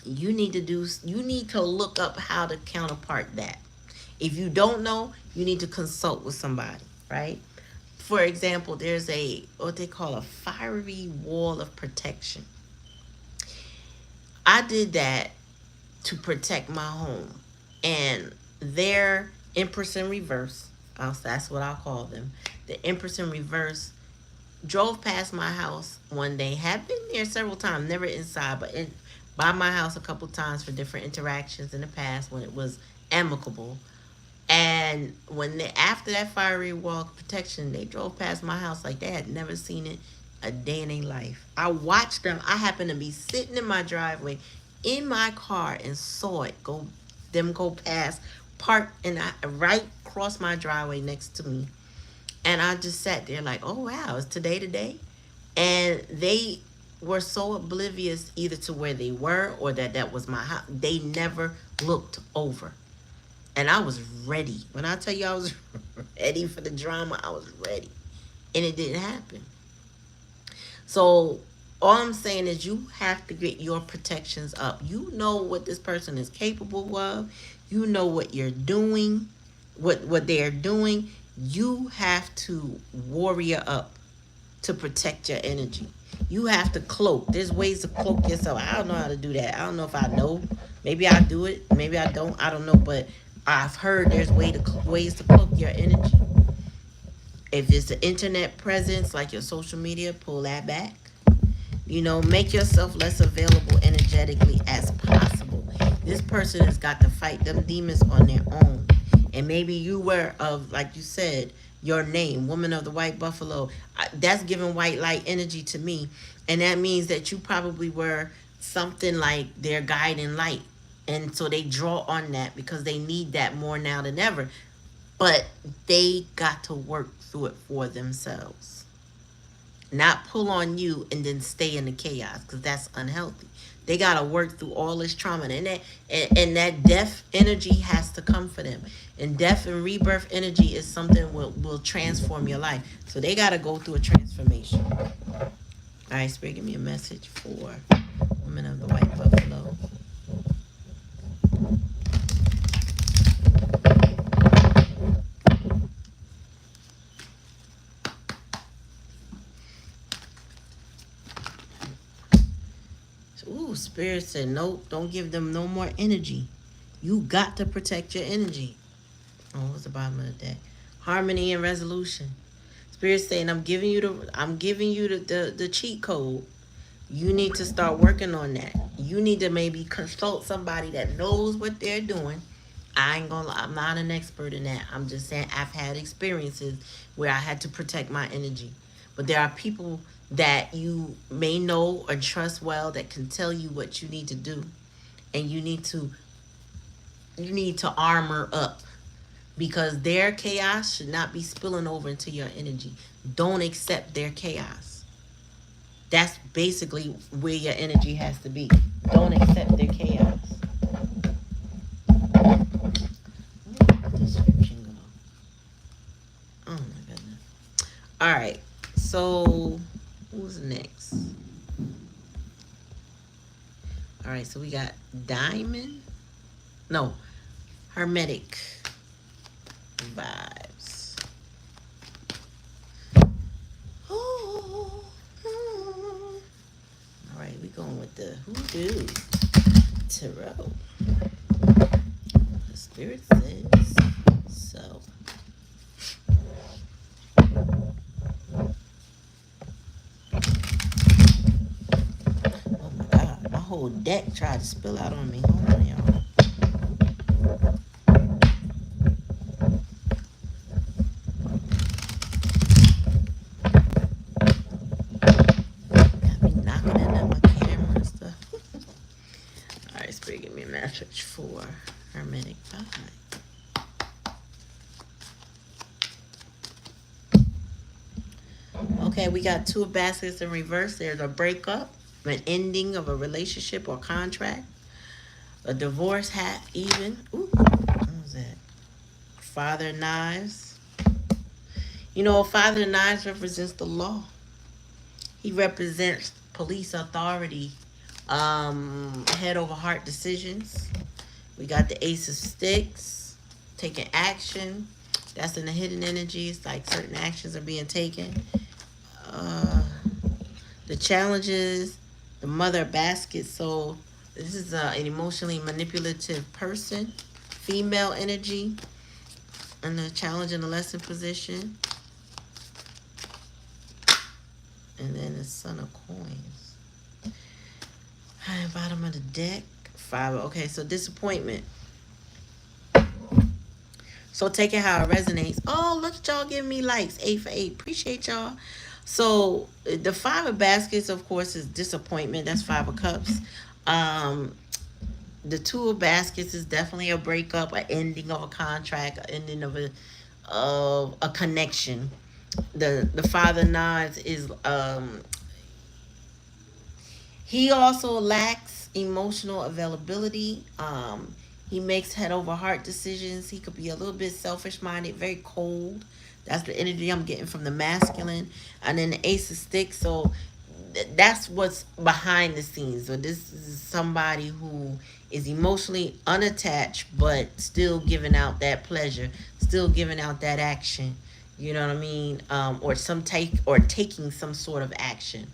you need to look up how to counterpart that. If you don't know, you need to consult with somebody, right? For example, there's a what they call a fiery wall of protection. I did that to protect my home, and their Empress in reverse, that's what I'll call them. The Empress in reverse drove past my house one day. Had been there several times, never inside, but by my house a couple times for different interactions in the past when it was amicable. And when they, after that fiery wall of protection, they drove past my house like they had never seen it a day in their life. I watched them. I happened to be sitting in my driveway in my car and saw it go past, parked and right across my driveway next to me. And I just sat there like, oh wow, is today the day? And they were so oblivious either to where they were or that that was my house. They never looked over. And I was ready. When I tell you I was ready for the drama, I was ready. And it didn't happen. So all I'm saying is you have to get your protections up. You know what this person is capable of. You know what you're doing, what they're doing. You have to warrior up to protect your energy. You have to cloak. There's ways to cloak yourself. I don't know how to do that. I don't know if I know. Maybe I do it. Maybe I don't. I don't know. But I've heard there's ways to cloak your energy. If it's the internet presence, like your social media, pull that back. You know, make yourself less available energetically as possible. This person has got to fight them demons on their own. And maybe you were of, like you said, your name, Woman of the White Buffalo. That's giving white light energy to me. And that means that you probably were something like their guiding light. And so they draw on that because they need that more now than ever. But they got to work through it for themselves. Not pull on you and then stay in the chaos because that's unhealthy. They got to work through all this trauma. And that death energy has to come for them. And death and rebirth energy is something will transform your life. So they got to go through a transformation. All right, Spirit, give me a message for Women of the White Buffalo. Ooh, Spirit said, nope, don't give them no more energy. You got to protect your energy. Oh, what's the bottom of the deck? Harmony and resolution. Spirit saying, I'm giving you the cheat code. You need to start working on that. You need to maybe consult somebody that knows what they're doing. I ain't gonna lie, I'm not an expert in that. I'm just saying I've had experiences where I had to protect my energy. But there are people that you may know or trust well that can tell you what you need to do. And you need to armor up because their chaos should not be spilling over into your energy. Don't accept their chaos. That's basically where your energy has to be. Don't accept their chaos. Description go. Oh my goodness. All right. So who's next? All right. So we got Diamond. No, Hermetic vibes. Oh, oh. All right, we going with the Hoodoo Tarot. The Spirit says so. Oh my God, my whole deck tried to spill out on me. Hold on, y'all. Got me knocking into my camera and stuff. cartridge for Hermetic Vibe. Okay, we got two baskets in reverse. There's a breakup, an ending of a relationship or contract, a divorce, half even. Ooh, what was that? Father Knives. You know, Father Knives represents the law. He represents police authority, head over heart decisions. We got the Ace of Sticks, taking action. That's in the hidden energies, like certain actions are being taken. Uh, the challenges, the Mother Basket. So this is an emotionally manipulative person, female energy, and the challenge in the lesson position. And then the Son of Coins. Bottom of the deck. Five. Okay, so disappointment. So take it how it resonates. Oh, look at y'all giving me likes. 8 for 8. Appreciate y'all. So the Five of Baskets, of course, is disappointment. That's Five of Cups. Um, the Two of Baskets is definitely a breakup, an ending of a contract, an ending of a connection. The Father Nods is he also lacks emotional availability. He makes head over heart decisions. He could be a little bit selfish minded, very cold. That's the energy I'm getting from the masculine. And then the Ace of Sticks. So that's what's behind the scenes. So this is somebody who is emotionally unattached, but still giving out that pleasure, still giving out that action. You know what I mean? Or some take or taking some sort of action,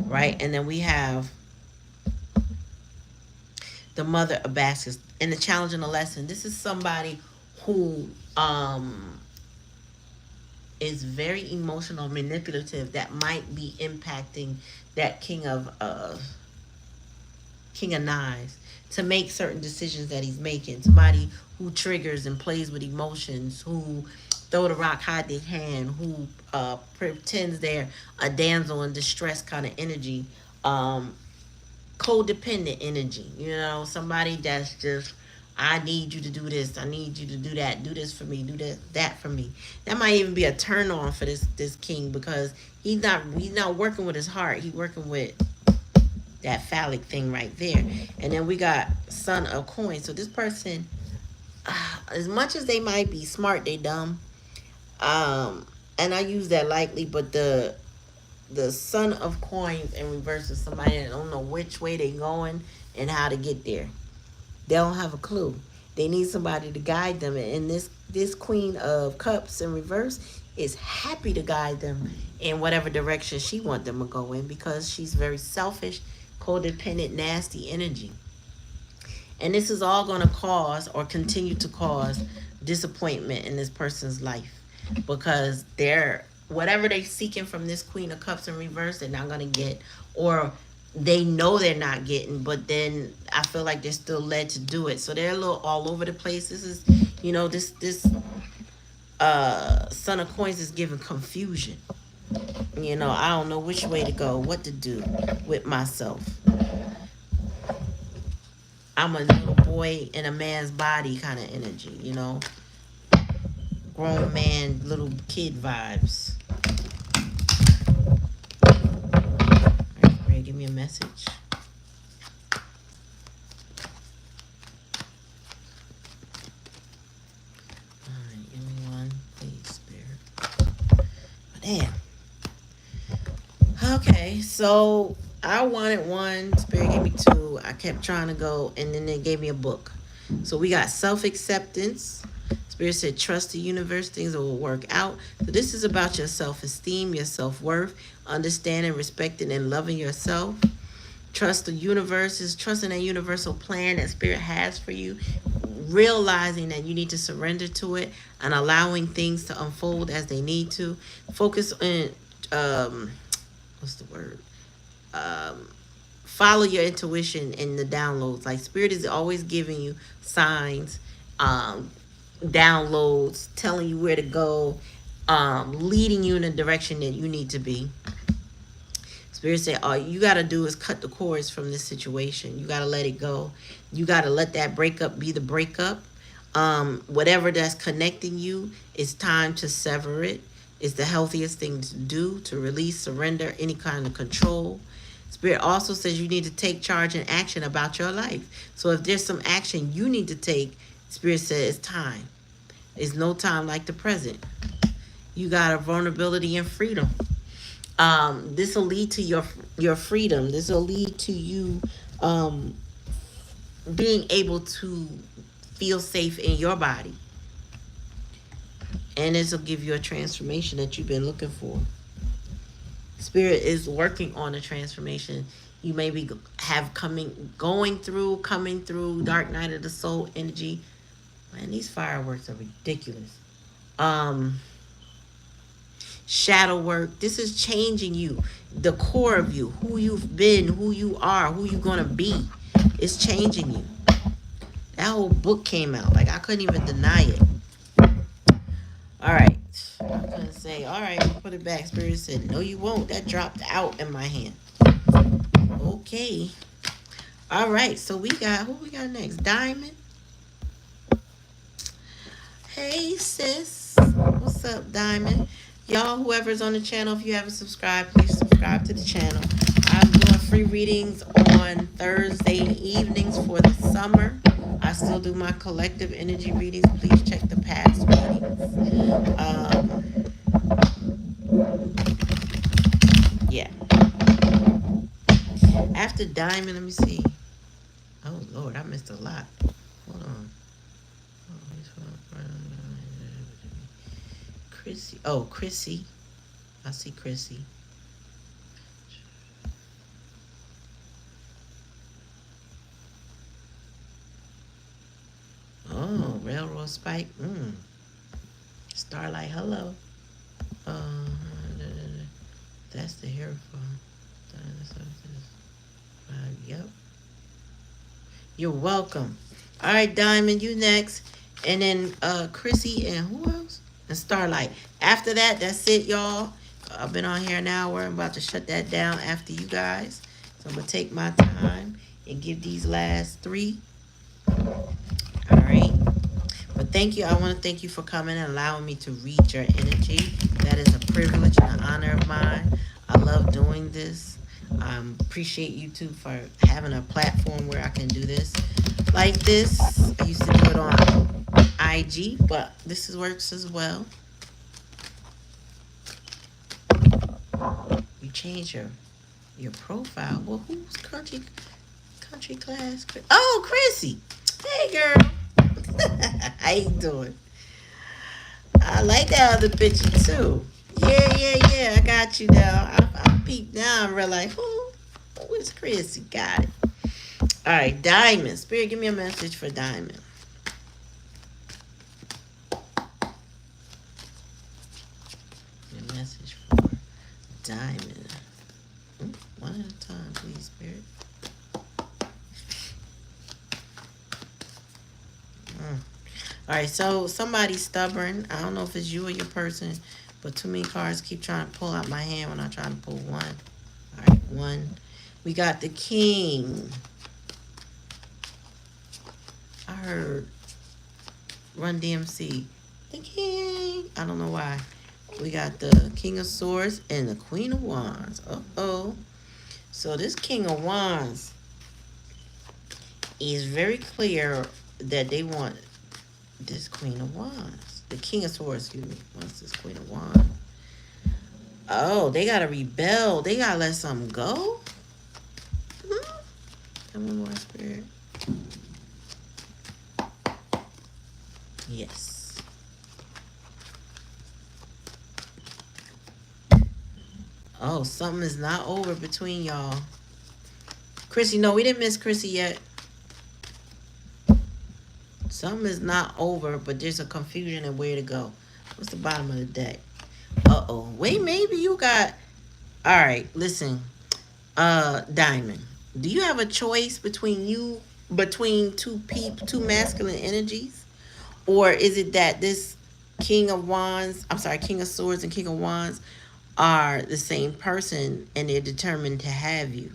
right? And then we have the Mother of Baskets and the challenge and the lesson. This is somebody who is very emotional, manipulative, that might be impacting that King of Knives to make certain decisions that he's making. Somebody who triggers and plays with emotions, who throw the rock, hide their hand, who pretends they're a damsel in distress kind of energy. Codependent energy, somebody that's just, I need you to do this, I need you to do that, do this for me, do that for me. That might even be a turn on for this king, because he's not working with his heart, he's working with that phallic thing right there. And then we got Son of Coins. So this person, as much as they might be smart, they dumb. And I use that lightly, but the Son of Coins in reverse is somebody that don't know which way they going and how to get there. They don't have a clue. They need somebody to guide them. And this Queen of Cups in reverse is happy to guide them in whatever direction she want them to go in, because she's very selfish, codependent, nasty energy. And this is all going to cause or continue to cause disappointment in this person's life, because they're whatever they're seeking from this Queen of Cups in reverse, they're not going to get, or they know they're not getting, but then I feel like they're still led to do it. So they're a little all over the place. This is, this Son of Coins is giving confusion. I don't know which way to go, what to do with myself. I'm a little boy in a man's body kind of energy, grown man, little kid vibes. All right, Ray, give me a message. All right, give me one, please, Spirit. Damn. Okay, so I wanted one, Spirit gave me two. I kept trying to go, and then they gave me a book. So we got self-acceptance. Spirit said, trust the universe, things will work out. So this is about your self-esteem, your self-worth, understanding, respecting, and loving yourself. Trust the universe is trusting that universal plan that Spirit has for you, realizing that you need to surrender to it and allowing things to unfold as they need to. Focus on, what's the word? Follow your intuition in the downloads. Like Spirit is always giving you signs, downloads, telling you where to go, leading you in the direction that you need to be. Spirit said, all you got to do is cut the cords from this situation. You got to let it go. You got to let that breakup be the breakup. Whatever that's connecting you, it's time to sever it. It's the healthiest thing to do, to release, surrender any kind of control. Spirit also says you need to take charge and action about your life. So if there's some action you need to take, Spirit says it's time. It's no time like the present. You got a vulnerability and freedom. This will lead to your freedom. This will lead to you um, being able to feel safe in your body, and this will give you a transformation that you've been looking for. Spirit is working on a transformation. You may be coming through dark night of the soul energy. Man, these fireworks are ridiculous. Um, Shadow work. This is changing you, the core of you, who you've been, who you are, who you're gonna be. It's changing you. That whole book came out. Like, I couldn't even deny it. All right. I'm gonna say, all right, put it back. Spirit said, no, you won't. That dropped out in my hand. Okay. All right. So who we got next? Diamond. Hey, sis. What's up, Diamond? Y'all, whoever's on the channel, if you haven't subscribed, please subscribe to the channel. I'm doing free readings on Thursday evenings for the summer. I still do my collective energy readings. Please check the past readings. Yeah. After Diamond, let me see. Oh, Lord, I missed a lot. Hold on. Chrissy. Oh, Chrissy. I see Chrissy. Oh, Railroad Spike. Starlight, hello. Uh, that's the hair phone. Yep. You're welcome. All right, Diamond, you next. And then Chrissy and who else? And Starlight. After that, that's it, y'all. I've been on here an hour. I'm about to shut that down after you guys. So I'm going to take my time and give these last three. All right. But thank you. I want to thank you for coming and allowing me to read your energy. That is a privilege and an honor of mine. I love doing this. Appreciate you too for having a platform where I can do this like this. I used to do it on IG, but this works as well. You change your profile. Well, who's country class? Oh, Chrissy. Hey, girl. How you doing? I like that other picture too. Yeah. I got you now. I peeped down and realized, who is Chrissy? Got it. All right, Diamond. Spirit, give me a message for Diamond. A message for Diamond. One at a time, please, Spirit. All right, so somebody's stubborn. I don't know if it's you or your person, but too many cards keep trying to pull out my hand when I try to pull one. All right, one. We got the King. I heard Run DMC. The King. I don't know why. We got the King of Swords and the Queen of Wands. Uh-oh. So this King of Wands is very clear that they want this Queen of Wands. The King of Swords, excuse me, wants this Queen of Wands. Oh, they gotta rebel. They gotta let something go? Come on, more Spirit. Yes. Oh, something is not over between y'all. Chrissy, no, we didn't miss Chrissy yet. Something is not over, but there's a confusion in where to go. What's the bottom of the deck? Uh-oh. Wait, maybe you got... All right, listen. Diamond. Do you have a choice between two masculine energies? Or is it that this King of Swords and King of Wands are the same person and they're determined to have you.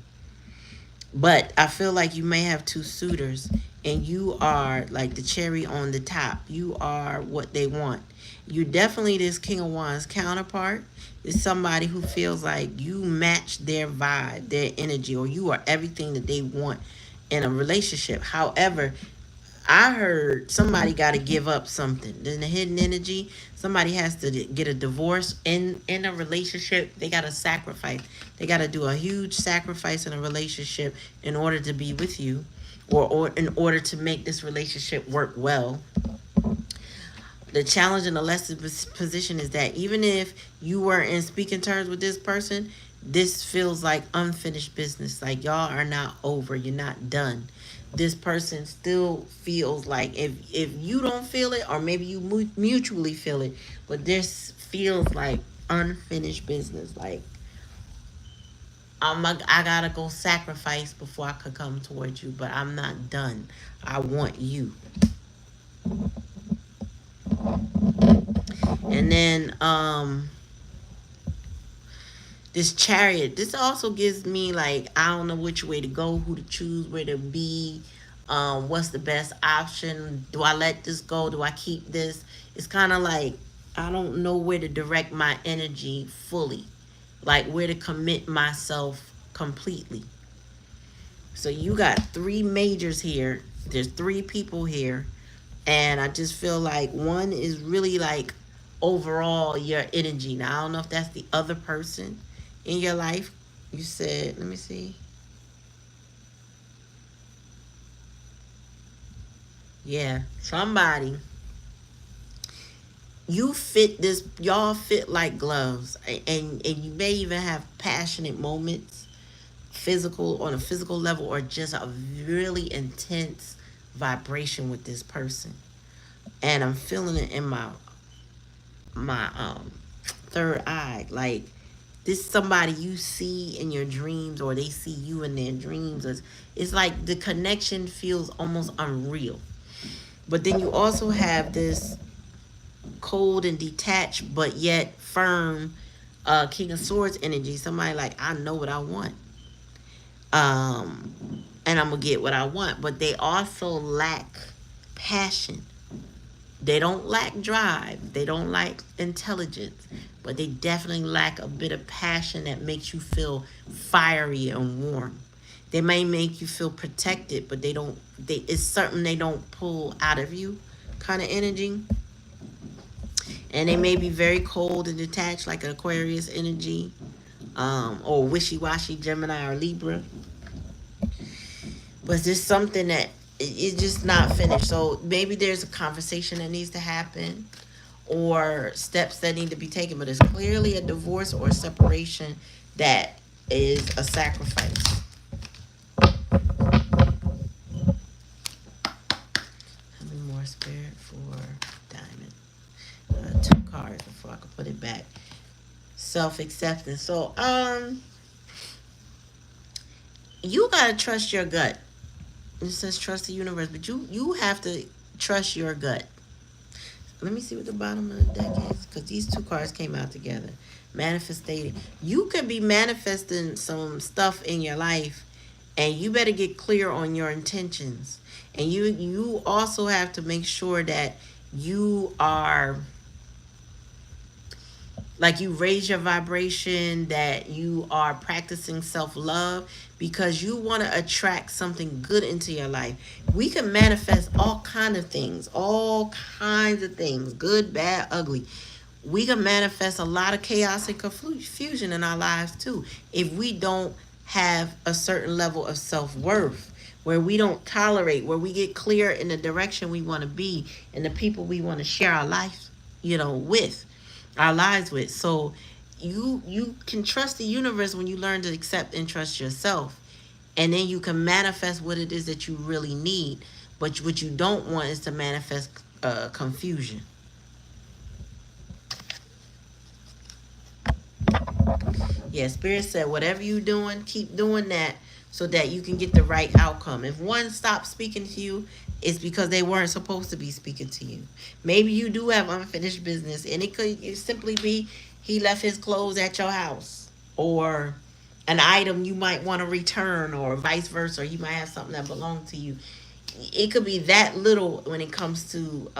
But I feel like you may have two suitors and you are like the cherry on the top. You are what they want. You're definitely this King of Wands counterpart. It's somebody who feels like you match their vibe, their energy, or you are everything that they want in a relationship. However, I heard somebody got to give up something. In the hidden energy, somebody has to get a divorce in a relationship. They got to sacrifice. They got to do a huge sacrifice in a relationship in order to be with you, or in order to make this relationship work well. The challenge in the lesson position is that even if you were in speaking terms with this person, this feels like unfinished business. Like y'all are not over. You're not done. This person still feels like if you don't feel it, or maybe you mutually feel it, but this feels like unfinished business. Like I gotta go sacrifice before I could come towards you, but I'm not done. I want you. And then this chariot, this also gives me like I don't know which way to go, who to choose, where to be, what's the best option. Do I let this go? Do I keep this? It's kind of like I don't know where to direct my energy fully, like where to commit myself completely. So you got three majors here. There's three people here. And I just feel like one is really like overall your energy. Now, I don't know if that's the other person in your life. You said, let me see. Yeah, somebody. You fit this, y'all fit like gloves. And you may even have passionate moments, physical, on a physical level, or just a really intense vibration with this person. And I'm feeling it in my third eye. Like this somebody you see in your dreams, or they see you in their dreams. It's like the connection feels almost unreal. But then you also have this cold and detached but yet firm King of Swords energy. Somebody like, I know what I want. And I'm gonna get what I want. But they also lack passion. They don't lack drive. They don't lack intelligence. But they definitely lack a bit of passion that makes you feel fiery and warm. They may make you feel protected, but they don't. It's something they don't pull out of you, kind of energy. And they may be very cold and detached, like an Aquarius energy, or wishy-washy Gemini or Libra. But there's something that it's just not finished. So maybe there's a conversation that needs to happen, or steps that need to be taken. But it's clearly a divorce or a separation that is a sacrifice. How many more spirit for diamond? Two cards before I can put it back. Self-acceptance. So you gotta trust your gut. It says trust the universe, but you have to trust your gut. Let me see what the bottom of the deck is, because these two cards came out together. Manifesting. You could be manifesting some stuff in your life, and you better get clear on your intentions. And you also have to make sure that you are like you raise your vibration, that you are practicing self-love, because you want to attract something good into your life. We can manifest all kinds of things, good, bad, ugly. We can manifest a lot of chaos and confusion in our lives too, if we don't have a certain level of self-worth, where we don't tolerate, where we get clear in the direction we want to be and the people we want to share our life, with our lives with. So you can trust the universe when you learn to accept and trust yourself, and then you can manifest what it is that you really need. But what you don't want is to manifest confusion. Yeah, Spirit said whatever you're doing, keep doing that, so that you can get the right outcome. If one stops speaking to you, it's because they weren't supposed to be speaking to you. Maybe you do have unfinished business, and it could simply be he left his clothes at your house, or an item you might want to return, or vice versa, or he might have something that belonged to you. It could be that little when it comes to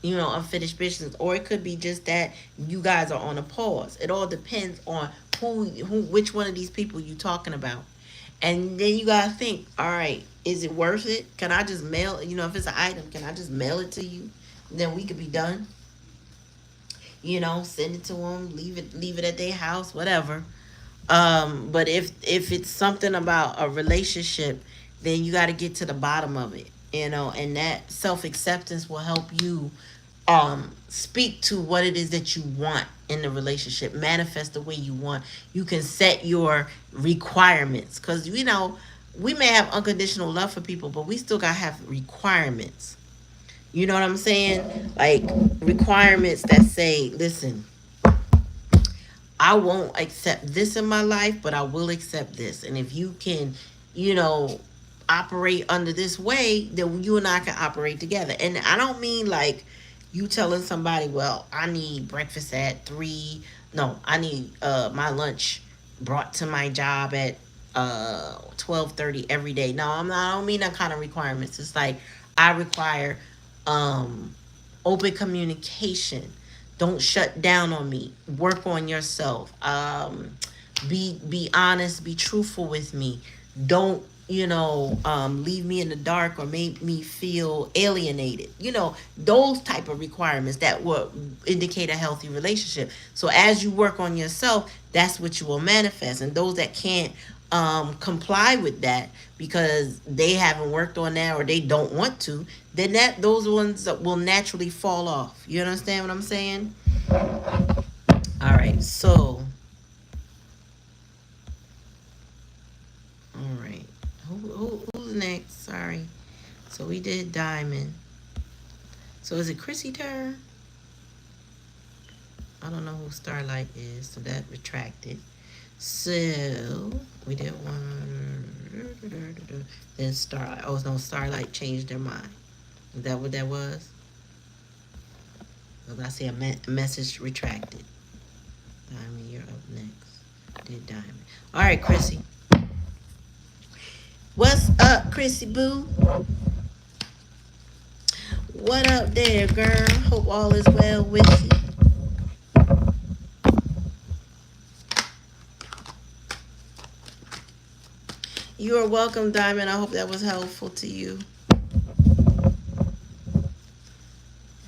unfinished business, or it could be just that you guys are on a pause. It all depends on which one of these people you talking about. And then you gotta think, all right, is it worth it? Can I just mail, if it's an item, can I just mail it to you? Then we could be done. Send it to them, leave it at their house, whatever. But if it's something about a relationship, then you got to get to the bottom of it, and that self acceptance will help you speak to what it is that you want in the relationship, manifest the way you want. You can set your requirements, because we may have unconditional love for people, but we still got to have requirements. You know what I'm saying? Like, requirements that say, listen, I won't accept this in my life, but I will accept this. And if you can, you know, operate under this way, then you and I can operate together. And I don't mean like you telling somebody, well, I need breakfast at 3. No, I need my lunch brought to my job at 12:30 every day. No, I don't mean that kind of requirements. It's like I require um open communication. Don't shut down on me. Work on yourself. Be honest, be truthful with me. Don't, leave me in the dark or make me feel alienated. Those type of requirements that will indicate a healthy relationship. So as you work on yourself, that's what you will manifest. And those that can't comply with that because they haven't worked on that or they don't want to, then those ones will naturally fall off. You understand what I'm saying? All right, so all right, who's next? Sorry. So we did Diamond. So is it Chrissy turn? I don't know who Starlight is, so that retracted. So we did one. Then Starlight. Oh no, Starlight changed their mind. Is that what that was? Because I see a message retracted. Diamond, you're up next. Did Diamond. All right, Chrissy. What's up, Chrissy Boo? What up there, girl? Hope all is well with you. You are welcome, Diamond. I hope that was helpful to you. All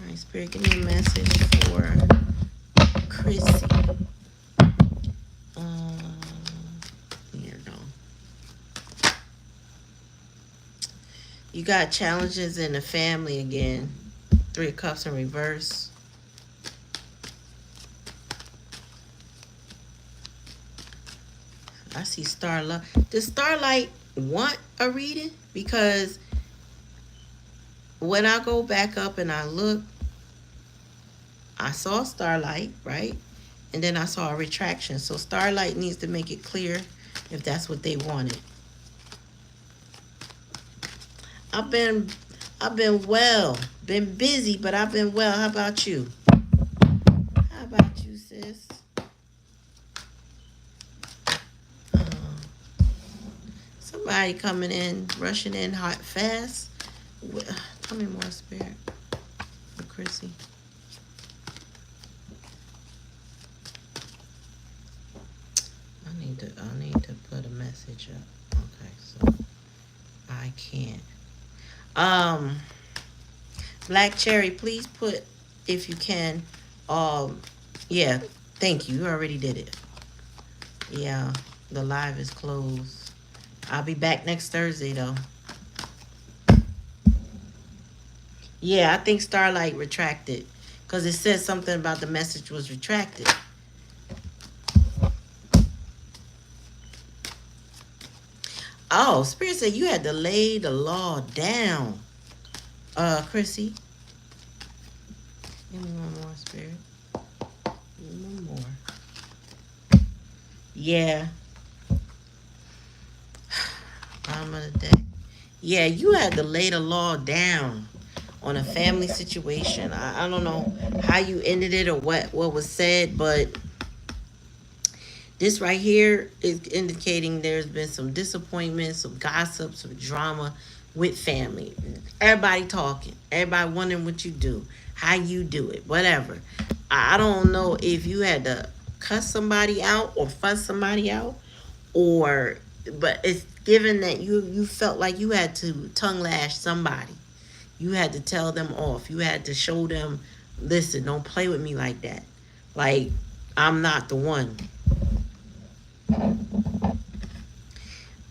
right, Spirit, give me a message for Chrissy. Here we go. You got challenges in the family again. 3 of Cups in reverse. I see Starlight. Does Starlight want a reading? Because when I go back up and I look, I saw Starlight, right? And then I saw a retraction. So Starlight needs to make it clear if that's what they wanted. I've been well. Been busy, but I've been well. How about you? How about you, sis? Somebody coming in, rushing in hot, fast. Tell me more, Spirit, for Chrissy. I need to put a message up. Okay, so I can't. Black Cherry, please put, if you can, yeah, thank you. You already did it. Yeah, the live is closed. I'll be back next Thursday, though. Yeah, I think Starlight retracted because it said something about the message was retracted. Oh, Spirit said you had to lay the law down. Chrissy. Give me one more, Spirit. Give me one more. Yeah. Bottom of the deck. Yeah, you had to lay the law down. on a family situation. I don't know how you ended it or what was said, but this right here is indicating there's been some disappointment, some gossip, some drama with family. Everybody talking, everybody wondering what you do, how you do it, whatever. I don't know if you had to cuss somebody out or fuss somebody out, or but it's given that you felt like you had to tongue lash somebody. You had to tell them off. You had to show them, listen, don't play with me like that. Like I'm not the one.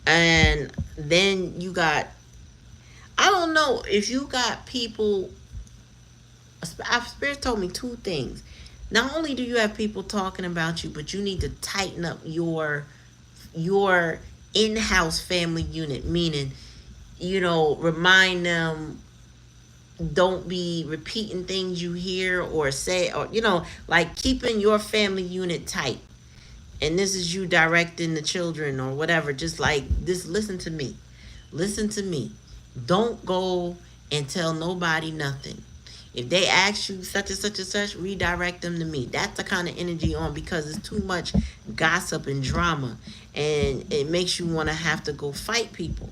And then you got, I don't know if you got people. Our spirit told me two things. Not only do you have people talking about you, but you need to tighten up your in-house family unit. Meaning, remind them, don't be repeating things you hear or say, or like keeping your family unit tight. And this is you directing the children or whatever. Just like this, listen to me. Listen to me. Don't go and tell nobody nothing. If they ask you such and such and such, redirect them to me. That's the kind of energy on, because it's too much gossip and drama, and it makes you want to have to go fight people.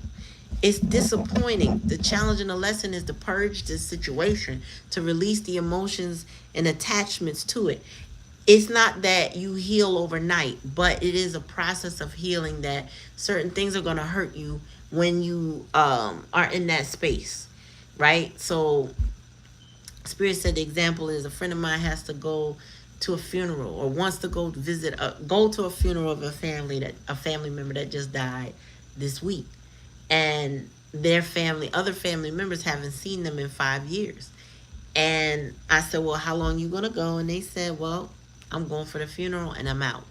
It's disappointing. The challenge and the lesson is to purge this situation, to release the emotions and attachments to it. It's not that you heal overnight, but it is a process of healing, that certain things are going to hurt you when you are in that space, right? So Spirit said the example is, a friend of mine has to go to a funeral, or wants to go to a funeral of a family member that just died this week, and their other family members haven't seen them in 5 years. And I said, well, how long you gonna go? And they said, well, I'm going for the funeral and I'm out.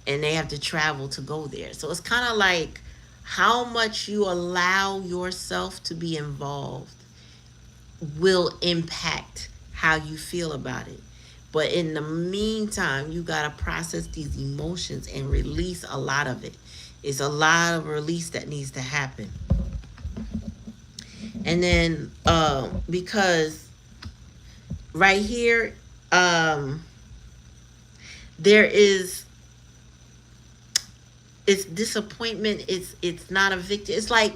And they have to travel to go there. So it's kind of like how much you allow yourself to be involved will impact how you feel about it. But in the meantime, you got to process these emotions and release a lot of it. It's a lot of release that needs to happen. And then, because right here, there is, it's disappointment. It's not a victim. It's like,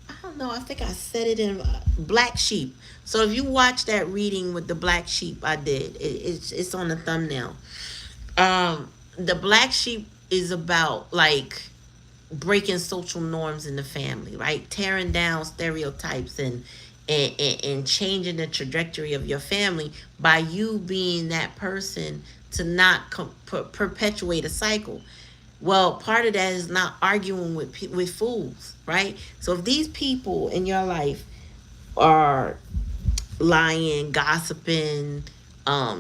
I don't know. I think I said it in Black Sheep. So if you watch that reading with the Black Sheep, I did. It's on the thumbnail. The Black Sheep is about like breaking social norms in the family, right? Tearing down stereotypes and changing the trajectory of your family by you being that person to not perpetuate a cycle. Well, part of that is not arguing with fools, right? So if these people in your life are lying, gossiping,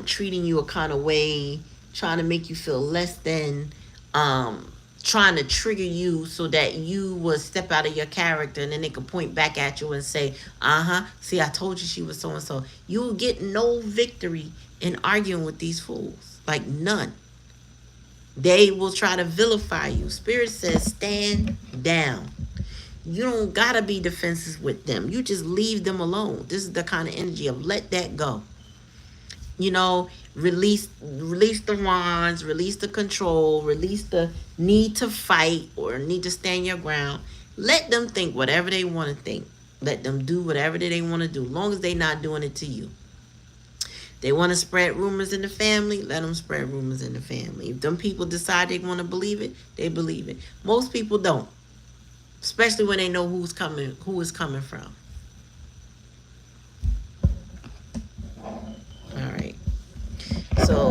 treating you a kind of way, trying to make you feel less than, trying to trigger you so that you will step out of your character, and then they can point back at you and say, see, I told you she was so and so. You will get no victory in arguing with these fools, like none. They will try to vilify you. Spirit says, stand down. You don't gotta be defensive with them. You just leave them alone. This is the kind of energy of let that go. Release the wands, release the control, release the need to fight or need to stand your ground. Let them think whatever they want to think. Let them do whatever they want to do, as long as they're not doing it to you. They want to spread rumors in the family, let them spread rumors in the family. If them people decide they want to believe it, they believe it. Most people don't, especially when they know who is coming from. All right. So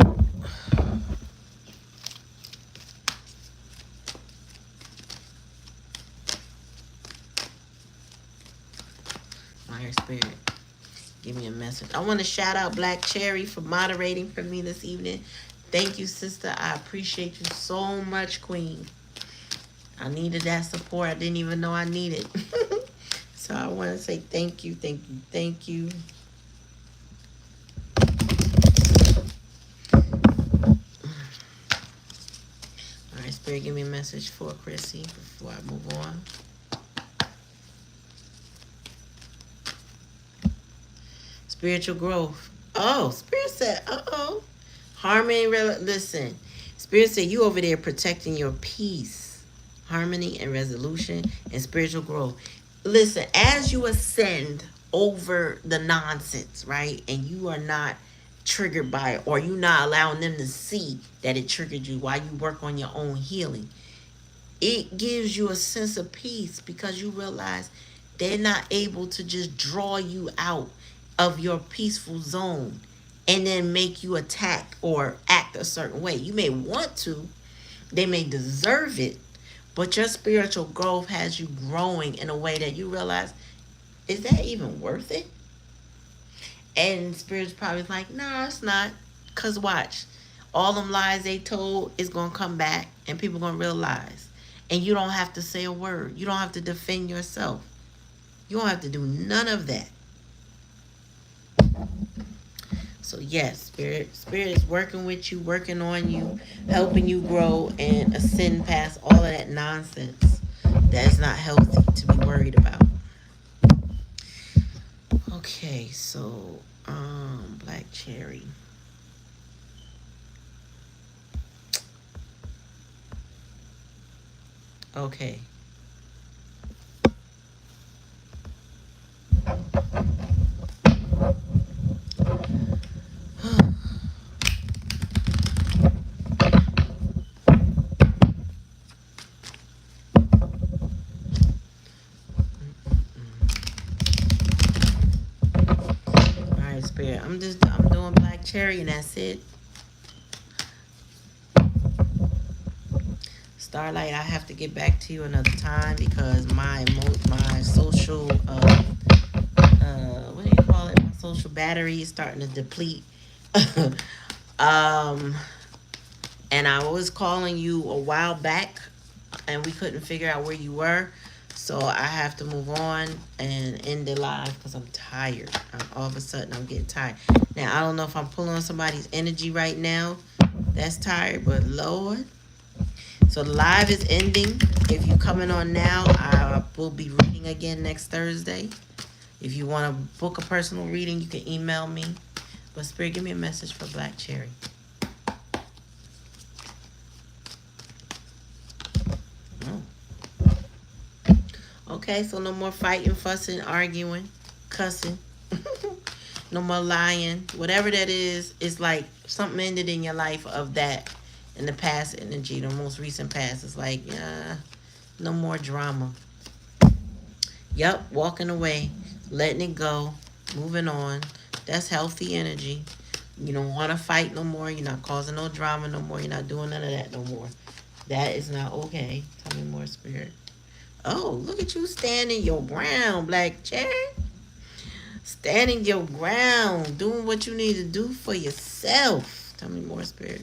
Fire Spirit, give me a message. I want to shout out Black Cherry for moderating for me this evening. Thank you, sister. I appreciate you so much, Queen. I needed that support. I didn't even know I needed. So I want to say thank you, thank you, thank you. All right, Spirit, give me a message for Chrissy before I move on. Spiritual growth. Oh, Spirit said, uh-oh. Harmony, listen. Spirit said you over there protecting your peace, harmony and resolution and spiritual growth. Listen, as you ascend over the nonsense, right? And you are not triggered by it, or you not allowing them to see that it triggered you while you work on your own healing. It gives you a sense of peace because you realize they're not able to just draw you out of your peaceful zone and then make you attack or act a certain way. You may want to, they may deserve it, but your spiritual growth has you growing in a way that you realize, is that even worth it? And spirit's probably like, no, it's not. Cause watch, all them lies they told is gonna come back, and people gonna realize. And you don't have to say a word. You don't have to defend yourself. You don't have to do none of that. So yes, spirit is working with you, working on you, helping you grow and ascend past all of that nonsense that is not healthy to be worried about. Okay, so Black Cherry. Okay. All right, spirit. I'm doing Black Cherry and that's it. Starlight, I have to get back to you another time because my social what do you call it? My social battery is starting to deplete. um, and I was calling you a while back, and we couldn't figure out where you were. So I have to move on and end the live because I'm tired. All of a sudden, I'm getting tired. Now I don't know if I'm pulling on somebody's energy right now. That's tired, but Lord. So the live is ending. If you're coming on now, I will be reading again next Thursday. If you want to book a personal reading, you can email me. But Spirit, give me a message for Black Cherry. Oh. Okay, so no more fighting, fussing, arguing, cussing. No more lying. Whatever that is, it's like something ended in your life of that in the past energy, the most recent past. It's like, no more drama. Yep, walking away, letting it go, moving on. That's healthy energy. You don't want to fight no more. You're not causing no drama no more. You're not doing none of that no more. That is not okay. Tell me more, Spirit. Oh, look at you standing your ground, Black Cherry. Standing your ground, doing what you need to do for yourself. Tell me more, Spirit.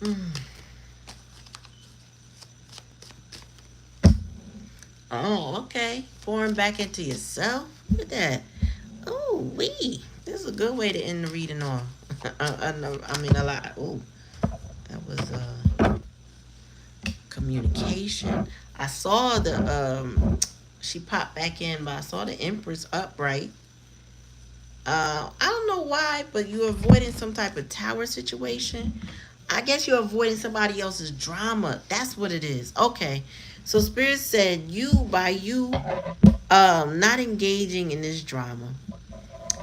Mm. Oh, okay. Pouring back into yourself. Look at that. Oh, wee. This is a good way to end the reading off. I mean, a lot. Oh, that was communication. I saw she popped back in, but I saw the Empress upright. I don't know why, but you're avoiding some type of tower situation. I guess you're avoiding somebody else's drama. That's what it is. Okay. So Spirit said by you not engaging in this drama,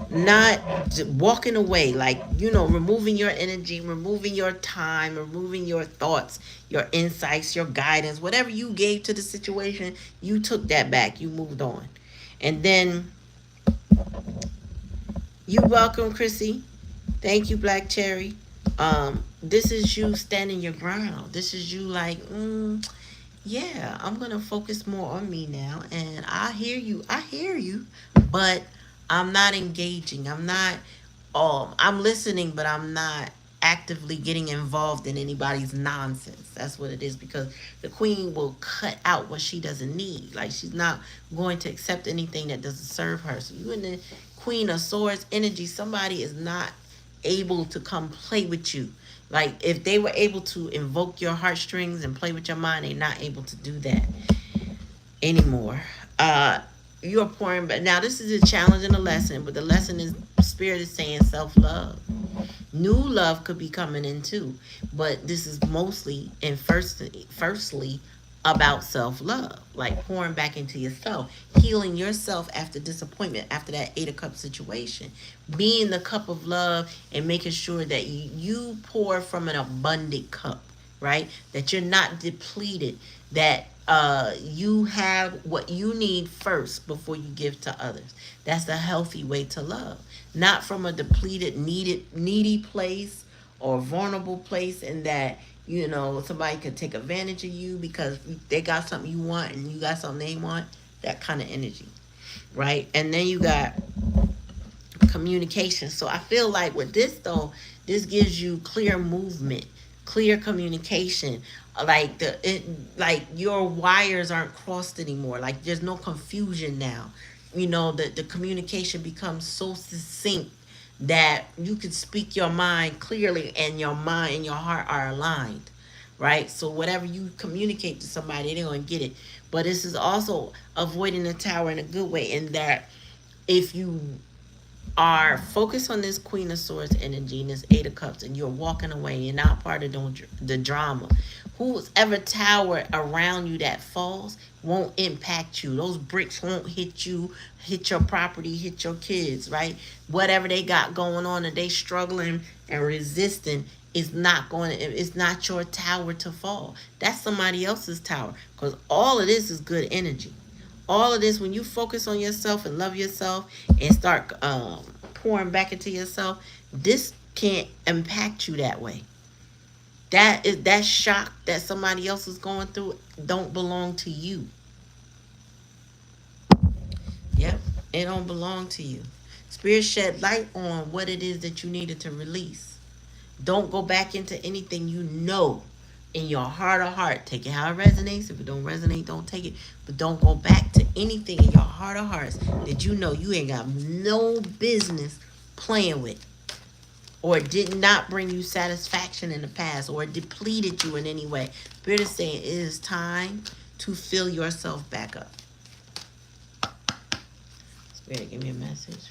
not walking away, like, removing your energy, removing your time, removing your thoughts, your insights, your guidance, whatever you gave to the situation, you took that back, you moved on. And then you welcome, Chrissy. Thank you, Black Cherry. This is you standing your ground. This is you like, yeah, I'm gonna focus more on me now, and I hear you, but I'm not engaging. I'm listening, but I'm not actively getting involved in anybody's nonsense. That's what it is, because the queen will cut out what she doesn't need. Like, she's not going to accept anything that doesn't serve her. So you in the Queen of Swords energy, somebody is not able to come play with you. Like if they were able to invoke your heartstrings and play with your mind, they're not able to do that anymore. Uh, you're pouring, but now this is a challenge and a lesson. But the lesson is spirit is saying self love. New love could be coming in too, but this is mostly and firstly about self love, like pouring back into yourself, healing yourself after disappointment, after that 8 of Cups situation, being the cup of love and making sure that you pour from an abundant cup, right? That you're not depleted, that you have what you need first before you give to others. That's the healthy way to love, not from a depleted, needy place or vulnerable place, and that somebody could take advantage of you because they got something you want and you got something they want. That kind of energy, right? And then you got communication. So I feel like with this though, this gives you clear movement, clear communication. Like your wires aren't crossed anymore. Like there's no confusion now. The communication becomes so succinct that you can speak your mind clearly, and your mind and your heart are aligned, right? So whatever you communicate to somebody, they're gonna get it. But this is also avoiding the tower in a good way, in that if you are focused on this Queen of Swords energy and this 8 of Cups, and you're walking away, you're not part of the drama. Who's ever tower around you that falls won't impact you. Those bricks won't hit you, hit your property, hit your kids, right? Whatever they got going on and they struggling and resisting is not going to, it's not your tower to fall. That's somebody else's tower, because all of this is good energy. All of this, when you focus on yourself and love yourself and start pouring back into yourself, this can't impact you that way. That shock that somebody else is going through don't belong to you. Yep, it don't belong to you. Spirit shed light on what it is that you needed to release. Don't go back into anything you know in your heart of heart. Take it how it resonates. If it don't resonate, don't take it. But don't go back to anything in your heart of hearts that you know you ain't got no business playing with, or it did not bring you satisfaction in the past, or it depleted you in any way. Spirit is saying it is time to fill yourself back up. Spirit, give me a message.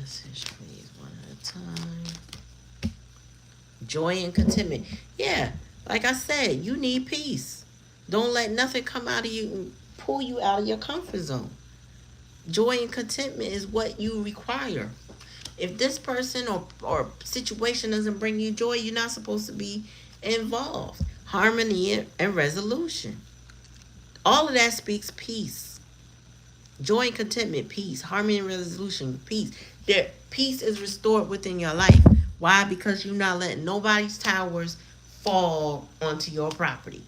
Message, please, one at a time. Joy and contentment. Yeah, like I said, you need peace. Don't let nothing come out of you and pull you out of your comfort zone. Joy and contentment is what you require. If this person or situation doesn't bring you joy, you're not supposed to be involved. Harmony and resolution. All of that speaks peace. Joy and contentment, peace. Harmony and resolution, peace. There, peace is restored within your life. Why? Because you're not letting nobody's towers fall onto your property,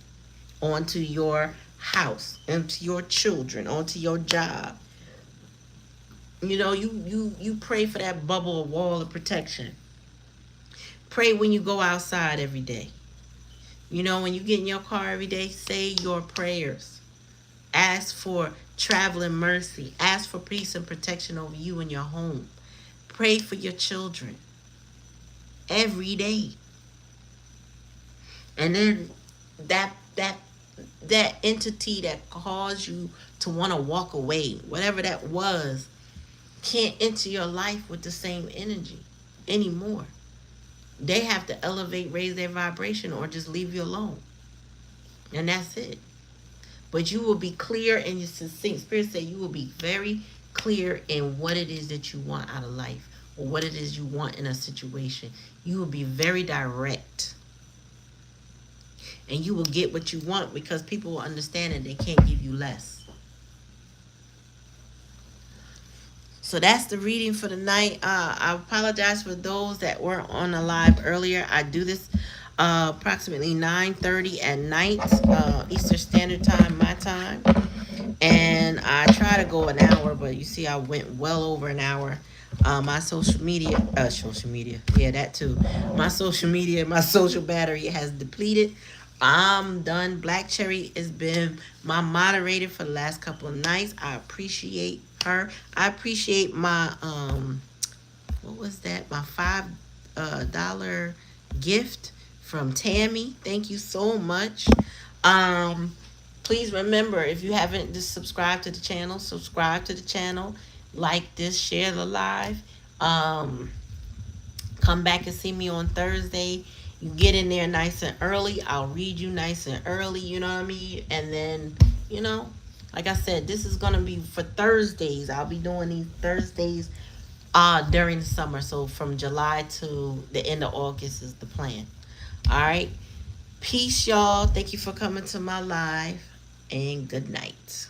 onto your house, onto your children, onto your job. You pray for that bubble or wall of protection. Pray when you go outside every day. When you get in your car every day, say your prayers. Ask for traveling mercy. Ask for peace and protection over you and your home. Pray for your children every day. And then that entity that caused you to want to walk away, whatever that was, can't enter your life with the same energy anymore. They have to elevate, raise their vibration, or just leave you alone. And that's it. But you will be clear and your succinct. Spirit said you will be very clear in what it is that you want out of life, or what it is you want in a situation. You will be very direct. And you will get what you want, because people will understand that they can't give you less. So that's the reading for the night. I apologize for those that were on the live earlier. I do this approximately 9:30 at night, Eastern Standard Time, my time. And I try to go an hour, but you see I went well over an hour. My social media, yeah, that too. My social battery has depleted. I'm done. Black Cherry has been my moderator for the last couple of nights. I appreciate her. I appreciate my what was that? My $5 gift from Tammy. Thank you so much. Um, Please remember, if you haven't just subscribed to the channel, subscribe to the channel, like this, share the live. Um, Come back and see me on Thursday. You get in there nice and early. I'll read you nice and early, you know what I mean? And then, you know, like I said, this is gonna be for Thursdays. I'll be doing these Thursdays during the summer. So from July to the end of August is the plan. All right. Peace, y'all. Thank you for coming to my live, and good night.